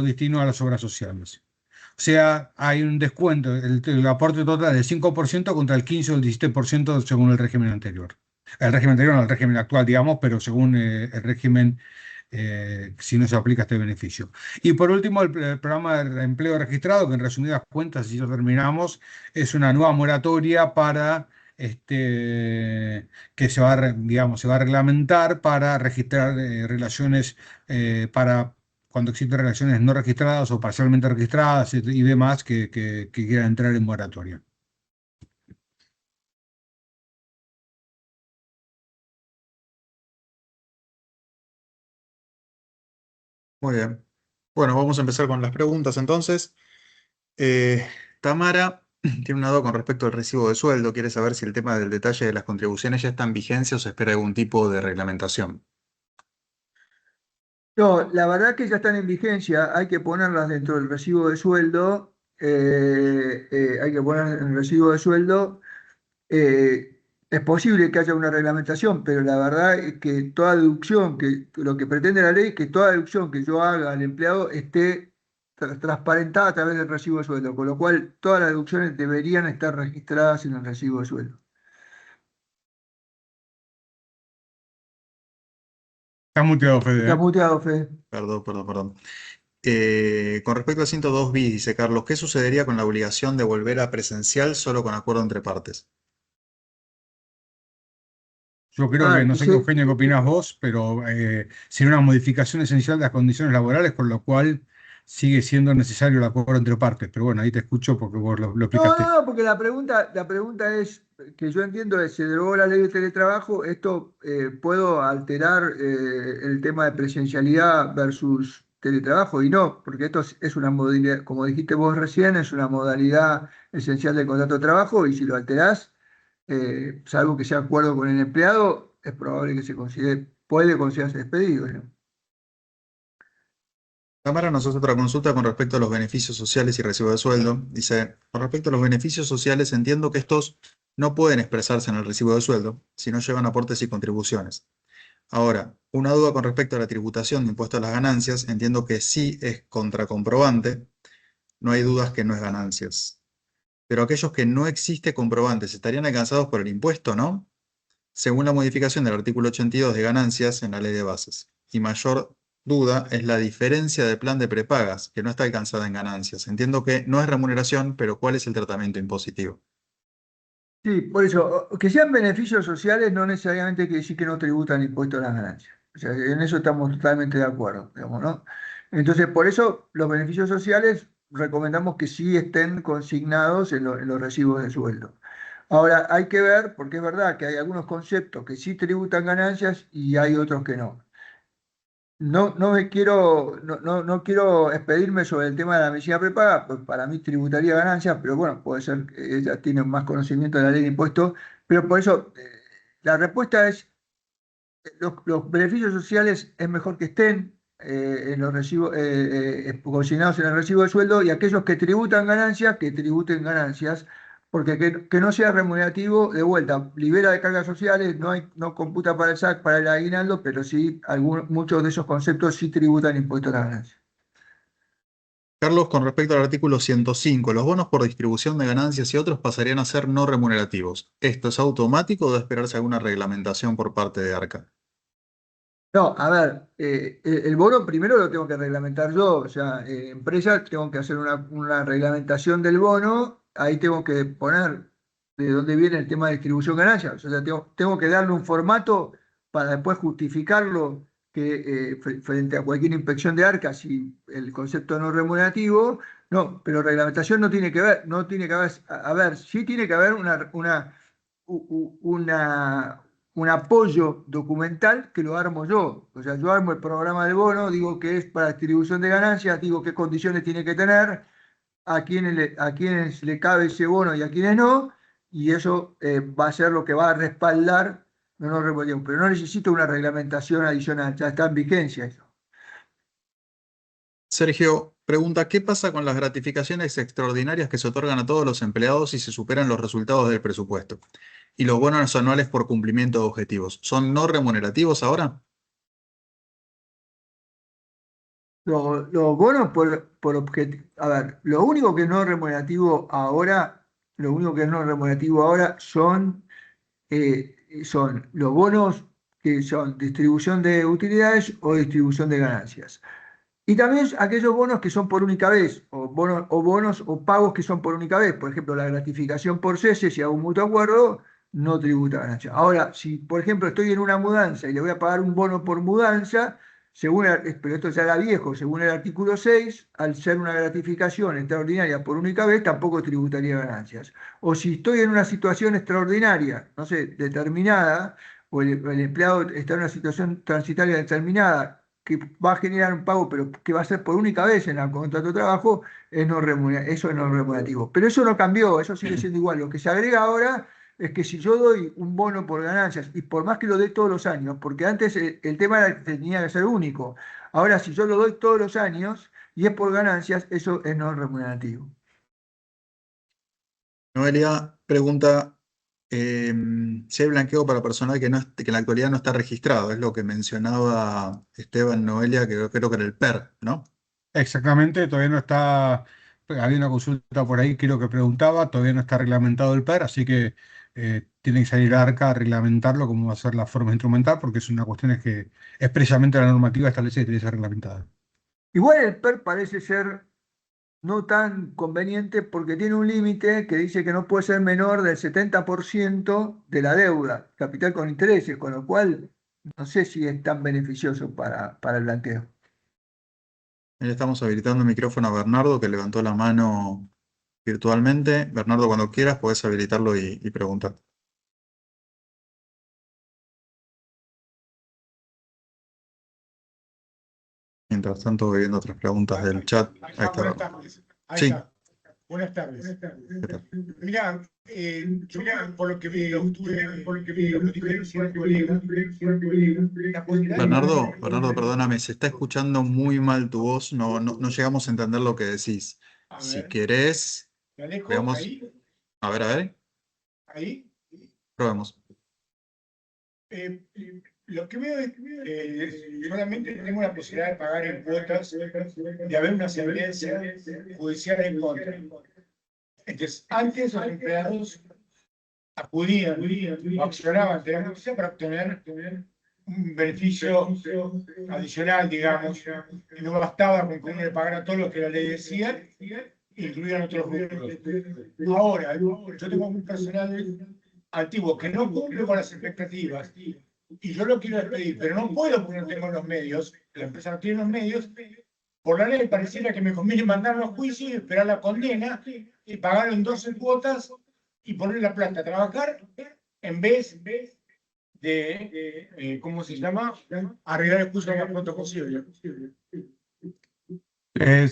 S3: destino a las obras sociales. O sea, hay un descuento, el aporte total del 5% contra el 15 o el 17% según el régimen anterior. El régimen anterior, no el régimen actual, digamos, pero según el régimen, si no se aplica este beneficio. Y por último, el programa de empleo registrado, que en resumidas cuentas, si ya terminamos, es una nueva moratoria para que se va a reglamentar para registrar relaciones para cuando existen relaciones no registradas o parcialmente registradas y demás que quieran entrar en moratoria.
S1: Muy bien. Bueno, vamos a empezar con las preguntas entonces. Tamara tiene una duda con respecto al recibo de sueldo. Quiere saber si el tema del detalle de las contribuciones ya está en vigencia o se espera algún tipo de reglamentación.
S2: No, la verdad que ya están en vigencia, hay que ponerlas dentro del recibo de sueldo, hay que poner en el recibo de sueldo. Es posible que haya una reglamentación, pero la verdad es que toda deducción, que lo que pretende la ley es que toda deducción que yo haga al empleado esté transparentada a través del recibo de sueldo, con lo cual todas las deducciones deberían estar registradas en el recibo de sueldo.
S3: Está muteado, Fede,
S2: Está
S3: ¿eh?
S2: muteado, Fede.
S1: Perdón, perdón, perdón. Con respecto al 102 bis, dice Carlos, ¿qué sucedería con la obligación de volver a presencial solo con acuerdo entre partes?
S3: Yo creo que,
S2: Ah,
S3: no sé qué,
S2: dice,
S3: Eugenio, qué opinás vos, pero sería una modificación esencial de las condiciones laborales, con lo cual sigue siendo necesario el acuerdo entre partes. Pero bueno, ahí te escucho porque vos lo
S2: no,
S3: explicaste.
S2: no, no, porque la pregunta es, que yo entiendo es, se derogó la ley de teletrabajo, esto puedo alterar el tema de presencialidad versus teletrabajo y no, porque esto es una modalidad, como dijiste vos recién, es una modalidad esencial del contrato de trabajo y si lo alterás, salvo que sea acuerdo con el empleado, es probable que se considere, puede considerarse despedido, ¿no?
S1: Tamara nos hace otra consulta con respecto a los beneficios sociales y recibo de sueldo. Dice, con respecto a los beneficios sociales, entiendo que estos no pueden expresarse en el recibo de sueldo si no llevan aportes y contribuciones. Ahora, una duda con respecto a la tributación de impuesto a las ganancias, entiendo que sí es contracomprobante, no hay dudas que no es ganancias. Pero aquellos que no existe comprobantes estarían alcanzados por el impuesto, ¿no? Según la modificación del artículo 82 de ganancias en la ley de bases. Y mayor duda es la diferencia de plan de prepagas, que no está alcanzada en ganancias. Entiendo que no es remuneración, pero ¿cuál es el tratamiento impositivo?
S2: Sí, por eso, que sean beneficios sociales no necesariamente quiere decir que no tributan impuestos a las ganancias. O sea, en eso estamos totalmente de acuerdo, digamos, ¿no? Entonces, por eso los beneficios sociales recomendamos que sí estén consignados en los recibos de sueldo. Ahora, hay que ver, porque es verdad que hay algunos conceptos que sí tributan ganancias y hay otros que no. No quiero expedirme sobre el tema de la medicina prepaga, pues para mí tributaría ganancias, pero bueno, puede ser que ella tiene más conocimiento de la ley de impuestos, pero por eso la respuesta es, los beneficios sociales es mejor que estén en los recibos, consignados en el recibo de sueldo y aquellos que tributan ganancias, que tributen ganancias, porque que no sea remunerativo, de vuelta, libera de cargas sociales, no computa para el SAC, para el aguinaldo, pero sí muchos de esos conceptos sí tributan impuestos a las ganancias.
S1: Carlos, con respecto al artículo 105, los bonos por distribución de ganancias y otros pasarían a ser no remunerativos. ¿Esto es automático o debe esperarse alguna reglamentación por parte de ARCA?
S2: No, a ver, el bono primero lo tengo que reglamentar yo, o sea, empresa tengo que hacer una reglamentación del bono, ahí tengo que poner de dónde viene el tema de distribución ganancias, o sea, tengo que darle un formato para después justificarlo que, frente a cualquier inspección de arcas si el concepto no remunerativo, no, pero reglamentación no tiene que ver, no tiene que haber, a ver, sí tiene que haber un apoyo documental que lo armo yo. O sea, yo armo el programa de bono, digo que es para distribución de ganancias, digo qué condiciones tiene que tener, a quienes le cabe ese bono y a quienes no, y eso va a ser lo que va a respaldar, no revolvemos, pero no necesito una reglamentación adicional, ya está en vigencia eso.
S1: Sergio pregunta, ¿qué pasa con las gratificaciones extraordinarias que se otorgan a todos los empleados si se superan los resultados del presupuesto? ¿Y los bonos anuales por cumplimiento de objetivos? ¿Son no remunerativos ahora?
S2: Los bonos por objetivo, a ver, lo único que no es remunerativo ahora, lo único que no es remunerativo ahora son los bonos que son distribución de utilidades o distribución de ganancias. Y también aquellos bonos que son por única vez, o bonos o pagos que son por única vez. Por ejemplo, la gratificación por cese, si hago un mutuo acuerdo, no tributa ganancia. Ahora, si por ejemplo estoy en una mudanza y le voy a pagar un bono por mudanza, pero esto ya era viejo, según el artículo 6, al ser una gratificación extraordinaria por única vez, tampoco tributaría ganancias. O si estoy en una situación extraordinaria, no sé, determinada, o el empleado está en una situación transitoria determinada, que va a generar un pago, pero que va a ser por única vez en el contrato de trabajo, eso es no remunerativo. Pero eso no cambió, eso sigue siendo igual. Lo que se agrega ahora es que si yo doy un bono por ganancias, y por más que lo dé todos los años, porque antes el tema era que tenía que ser único, ahora si yo lo doy todos los años y es por ganancias, eso es no remunerativo.
S1: Noelia pregunta si hay blanqueo para personal que, no que en la actualidad no está registrado. Es lo que mencionaba Esteban Noelia, que creo que era el PER, ¿no?
S3: Exactamente, todavía no está, había una consulta por ahí, creo que preguntaba, todavía no está reglamentado el PER, así que tiene que salir ARCA a reglamentarlo, cómo va a ser la forma instrumental, porque es una cuestión que expresamente la normativa establece que tiene que ser reglamentada.
S2: Igual el PER parece ser no tan conveniente porque tiene un límite que dice que no puede ser menor del 70% de la deuda, capital con intereses, con lo cual no sé si es tan beneficioso para el blanqueo.
S1: Le estamos habilitando el micrófono a Bernardo, que levantó la mano virtualmente. Bernardo, cuando quieras, podés habilitarlo y preguntar. Mientras tanto, voy viendo otras preguntas del chat. Ahí está.
S4: Buenas tardes. Ahí
S1: Sí,
S4: está. Buenas tardes.
S1: ¿qué tal?
S4: Mira, yo por lo que vi, lo que diferencia el colega, la posibilidad de
S1: Bernardo, perdóname, se está escuchando muy mal tu voz. No llegamos a entender lo que decís.
S4: a
S1: Si
S4: ver,
S1: querés,
S4: me alejo,
S1: veamos.
S4: ahí,
S1: A ver,
S4: ahí.
S1: probemos.
S4: Eh, lo que veo es solamente tengo la posibilidad de pagar en cuotas, de haber una sentencia judicial en contra. Entonces, antes los empleados acudían o accionaban ante la justicia para obtener un beneficio adicional, digamos, y no bastaba con que uno le pagara todo lo que la ley decía, incluían otros rubros. Ahora, yo tengo un personal antiguo que no cumple con las expectativas y yo lo quiero despedir, pero no puedo porque no tengo los medios, la empresa no tiene los medios. Por la ley pareciera que me conviene mandarlo a juicio y esperar la condena y pagar en 12 cuotas y poner la plata a trabajar en vez de ¿cómo se llama? Arreglar el juicio lo más pronto posible.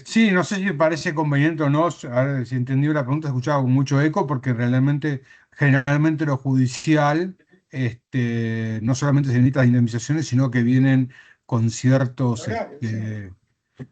S3: Sí, no sé si parece conveniente o no, a ver, si entendí la pregunta, he escuchado con mucho eco, porque realmente, generalmente lo judicial, no solamente se necesitan indemnizaciones, sino que vienen con ciertos,
S4: Claro,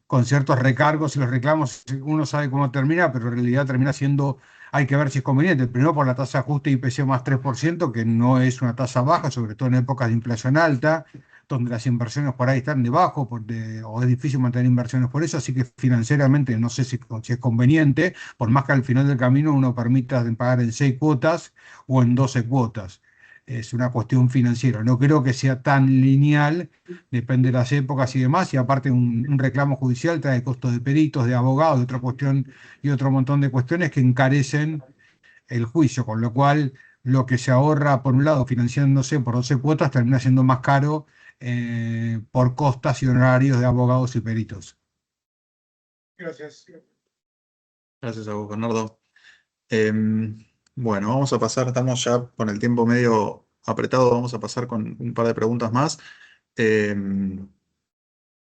S3: con ciertos recargos y los reclamos, uno sabe cómo termina, pero en realidad termina siendo, hay que ver si es conveniente. Primero por la tasa de ajuste IPC más 3%, que no es una tasa baja, sobre todo en épocas de inflación alta, donde las inversiones por ahí están debajo, o es difícil mantener inversiones por eso, así que financieramente no sé si es conveniente, por más que al final del camino uno permita pagar en 6 cuotas o en 12 cuotas. Es una cuestión financiera. No creo que sea tan lineal, depende de las épocas y demás, y aparte un reclamo judicial trae costos de peritos, de abogados, de otra cuestión y otro montón de cuestiones que encarecen el juicio, con lo cual lo que se ahorra por un lado financiándose por 12 cuotas termina siendo más caro por costas y honorarios de abogados y peritos.
S4: gracias.
S1: Gracias a vos, Bernardo. Bueno, vamos a pasar, estamos ya con el tiempo medio apretado, vamos a pasar con un par de preguntas más. Em,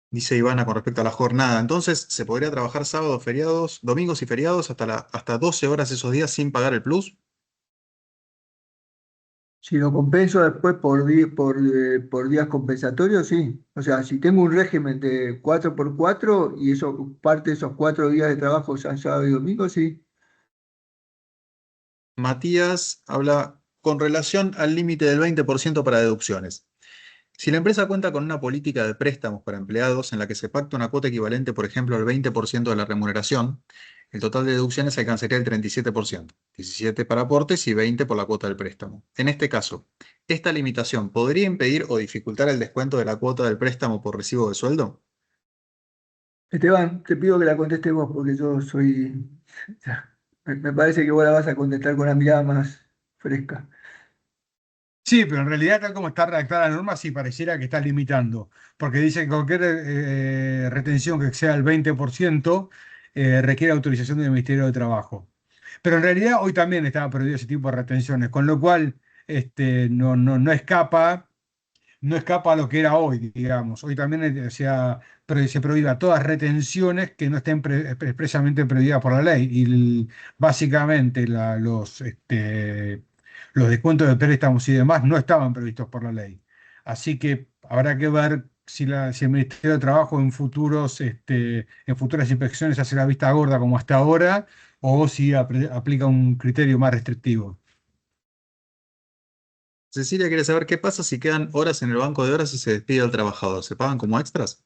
S1: Dice Ivana con respecto a la jornada. Entonces, ¿se podría trabajar sábados, feriados, domingos y feriados hasta 12 horas esos días sin pagar el plus?
S2: Si lo compenso después por días compensatorios, sí. O sea, si tengo un régimen de 4x4 y eso parte de esos 4 días de trabajo sean sábado y domingo, sí.
S1: Matías habla con relación al límite del 20% para deducciones. Si la empresa cuenta con una política de préstamos para empleados en la que se pacta una cuota equivalente, por ejemplo, al 20% de la remuneración, el total de deducciones alcanzaría el 37%, 17% para aportes y 20% por la cuota del préstamo. En este caso, ¿esta limitación podría impedir o dificultar el descuento de la cuota del préstamo por recibo de sueldo?
S2: Esteban, te pido que la contestes vos porque yo soy... Me parece que vos la vas a contestar con una mirada más fresca.
S3: Sí, pero en realidad, tal como está redactada la norma, sí pareciera que está limitando, porque dice que cualquier retención que exceda el 20% requiere autorización del Ministerio de Trabajo. Pero en realidad hoy también estaba prohibido ese tipo de retenciones, con lo cual no escapa. no escapa a lo que era hoy, digamos. Hoy también se prohíba todas retenciones que no estén expresamente prohibidas por la ley. Y básicamente los descuentos de préstamos y demás no estaban previstos por la ley. Así que habrá que ver si el Ministerio de Trabajo en futuras inspecciones hace la vista gorda como hasta ahora o si aplica un criterio más restrictivo.
S1: Cecilia quiere saber qué pasa si quedan horas en el banco de horas y se despide al trabajador. ¿Se pagan como extras?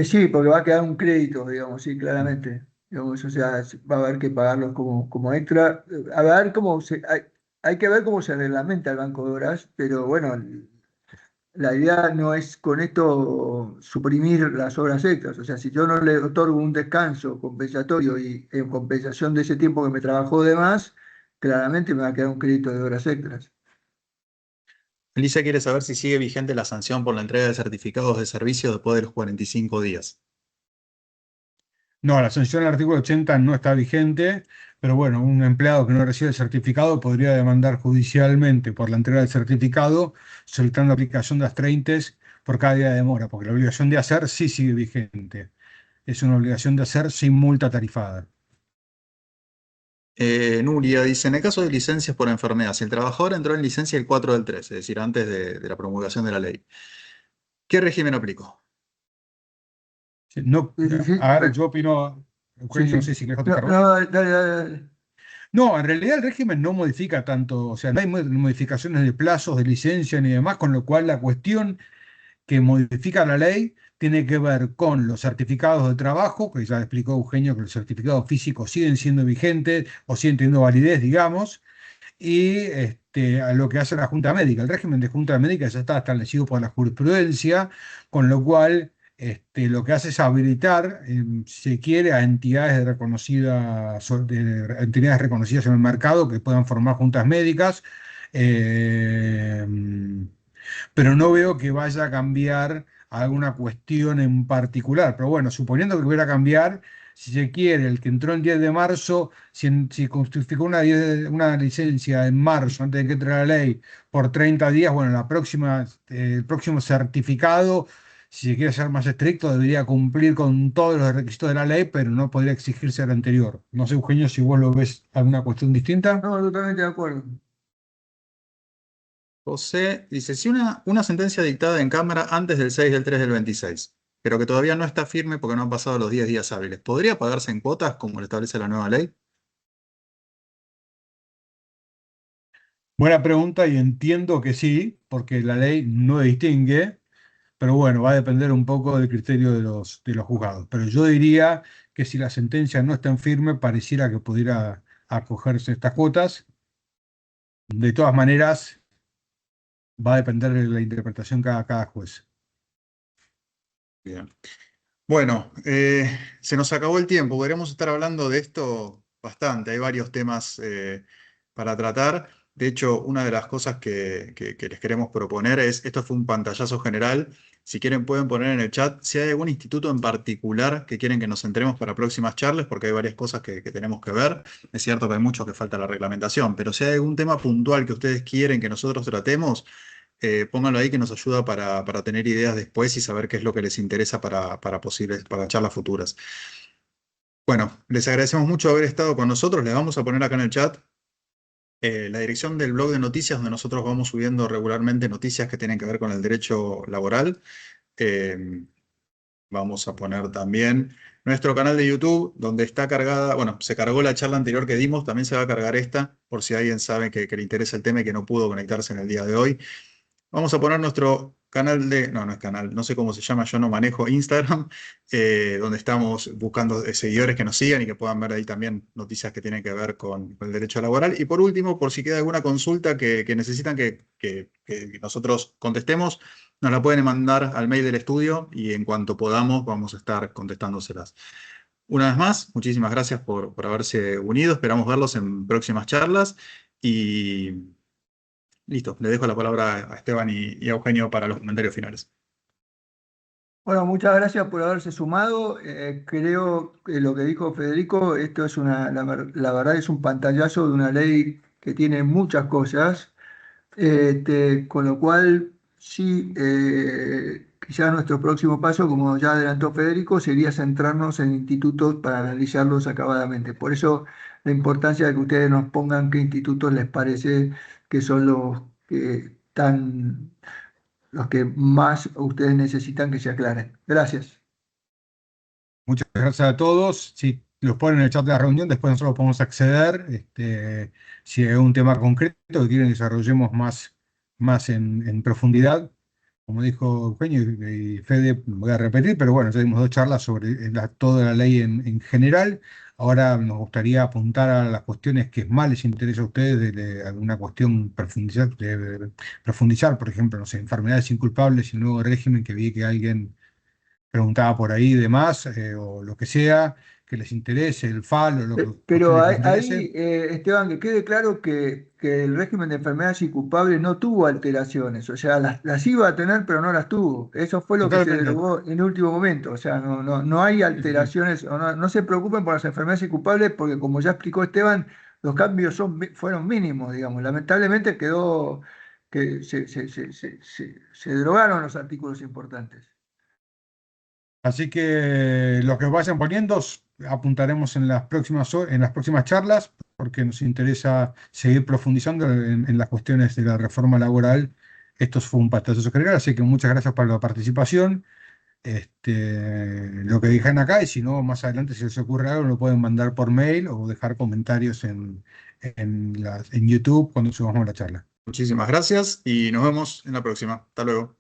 S2: Sí, porque va a quedar un crédito, digamos, sí, claramente. Digamos, o sea, va a haber que pagarlos como extra. A ver hay que ver cómo se reglamenta el banco de horas, pero bueno, la idea no es con esto suprimir las horas extras. O sea, si yo no le otorgo un descanso compensatorio y en compensación de ese tiempo que me trabajó de más, claramente me va a quedar un crédito de horas extras.
S1: Alicia quiere saber si sigue vigente la sanción por la entrega de certificados de servicio después de los 45 días.
S3: No, la sanción del artículo 80 no está vigente, pero bueno, un empleado que no recibe el certificado podría demandar judicialmente por la entrega del certificado, solicitando aplicación de las 30 por cada día de demora, porque la obligación de hacer sí sigue vigente. Es una obligación de hacer sin multa tarifada.
S1: Nuria dice, en el caso de licencias por enfermedad, si el trabajador entró en licencia el 4 del 3, es decir, antes de la promulgación de la ley, ¿qué régimen aplicó?
S3: Sí, no,
S2: Sí, sí, sí,
S3: a ver, yo opino,
S2: sí,
S3: Eugenio,
S2: sí.
S3: no sé si querés
S2: No,
S3: contestar vos.
S2: no, dale, dale, dale.
S3: No, en realidad el régimen no modifica tanto, o sea, no hay modificaciones de plazos, de licencia ni demás, con lo cual la cuestión que modifica la ley tiene que ver con los certificados de trabajo, que ya explicó Eugenio que los certificados físicos siguen siendo vigentes o siguen teniendo validez, digamos, y a lo que hace la Junta Médica. El régimen de Junta Médica ya está establecido por la jurisprudencia, con lo cual lo que hace es habilitar, si se quiere, a entidades entidades reconocidas en el mercado que puedan formar juntas médicas. eh, pero no veo que vaya a cambiar alguna cuestión en particular. Pero bueno, suponiendo que hubiera a cambiar, si se quiere, el que entró el 10 de marzo, si justificó una licencia en marzo, antes de que entre la ley, por 30 días, bueno, el próximo certificado, si se quiere ser más estricto, debería cumplir con todos los requisitos de la ley, pero no podría exigirse al anterior. No sé, Eugenio, si vos lo ves alguna cuestión distinta.
S2: No, totalmente de acuerdo.
S1: José dice, si una sentencia dictada en Cámara antes del 6 del 3 del 26, pero que todavía no está firme porque no han pasado los 10 días hábiles, ¿podría pagarse en cuotas como lo establece la nueva ley?
S3: Buena pregunta y entiendo que sí, porque la ley no distingue. Pero bueno, va a depender un poco del criterio de los juzgados. Pero yo diría que si la sentencia no está en firme, pareciera que pudiera acogerse estas cuotas. De todas maneras, va a depender de la interpretación cada juez.
S1: Bien. Bueno, se nos acabó el tiempo. Podríamos estar hablando de esto bastante. Hay varios temas para tratar. De hecho, una de las cosas que les queremos proponer es, esto fue un pantallazo general. Si quieren pueden poner en el chat si hay algún instituto en particular que quieren que nos centremos para próximas charlas, porque hay varias cosas que tenemos que ver. Es cierto que hay mucho que falta la reglamentación, pero si hay algún tema puntual que ustedes quieren que nosotros tratemos, pónganlo ahí que nos ayuda para tener ideas después y saber qué es lo que les interesa para charlas futuras. Bueno, les agradecemos mucho haber estado con nosotros. Les vamos a poner acá en el chat la dirección del blog de noticias donde nosotros vamos subiendo regularmente noticias que tienen que ver con el derecho laboral. Eh, Vamos a poner también nuestro canal de YouTube donde está cargada, bueno, se cargó la charla anterior que dimos, también se va a cargar esta por si alguien sabe que le interesa el tema y que no pudo conectarse en el día de hoy. Vamos a poner nuestro canal no es canal, no sé cómo se llama, yo no manejo Instagram, donde estamos buscando seguidores que nos sigan y que puedan ver ahí también noticias que tienen que ver con el derecho laboral. Y por último, por si queda alguna consulta que necesitan que nosotros contestemos, nos la pueden mandar al mail del estudio y en cuanto podamos vamos a estar contestándoselas. Una vez más, muchísimas gracias por haberse unido, esperamos verlos en próximas charlas y... Listo, le dejo la palabra a Esteban y a Eugenio para los comentarios finales.
S2: Bueno, muchas gracias por haberse sumado. Creo que lo que dijo Federico, esto es la verdad es un pantallazo de una ley que tiene muchas cosas. Con lo cual, sí, quizá nuestro próximo paso, como ya adelantó Federico, sería centrarnos en institutos para analizarlos acabadamente. Por eso la importancia de que ustedes nos pongan qué institutos les parece que son los que más ustedes necesitan que se aclaren. Gracias.
S3: Muchas gracias a todos. Si los ponen en el chat de la reunión, después nosotros podemos acceder. Si hay un tema concreto que quieren desarrollemos más en profundidad, como dijo Eugenio y Fede, voy a repetir, pero bueno, ya dimos 2 charlas sobre toda la ley en general. Ahora nos gustaría apuntar a las cuestiones que más les interesa a ustedes, de alguna cuestión profundizar, por ejemplo, no sé, enfermedades inculpables y el nuevo régimen, que vi que alguien preguntaba por ahí y demás, o lo que sea, que les interese, el FAL o lo que a
S2: Pero
S3: ustedes les
S2: ahí,
S3: interese.
S2: Esteban, que quede claro que el régimen de enfermedades inculpables no tuvo alteraciones, o sea, las iba a tener, pero no las tuvo. Eso fue lo que se
S3: Totalmente.
S2: derogó en el último momento, o sea, no hay
S3: Sí, sí, sí.
S2: alteraciones, o no se preocupen por las enfermedades inculpables, porque como ya explicó Esteban, los cambios fueron mínimos, digamos. Lamentablemente quedó que se derogaron los artículos importantes.
S3: Así que lo que vayan poniendo apuntaremos en en las próximas charlas, porque nos interesa seguir profundizando en las cuestiones de la reforma laboral. Esto fue un pantallazo general, así que muchas gracias por la participación. Lo que dijeron acá, y si no, más adelante, si les ocurre algo, lo pueden mandar por mail o dejar comentarios en YouTube cuando subamos la charla.
S1: Muchísimas gracias y nos vemos en la próxima. Hasta luego.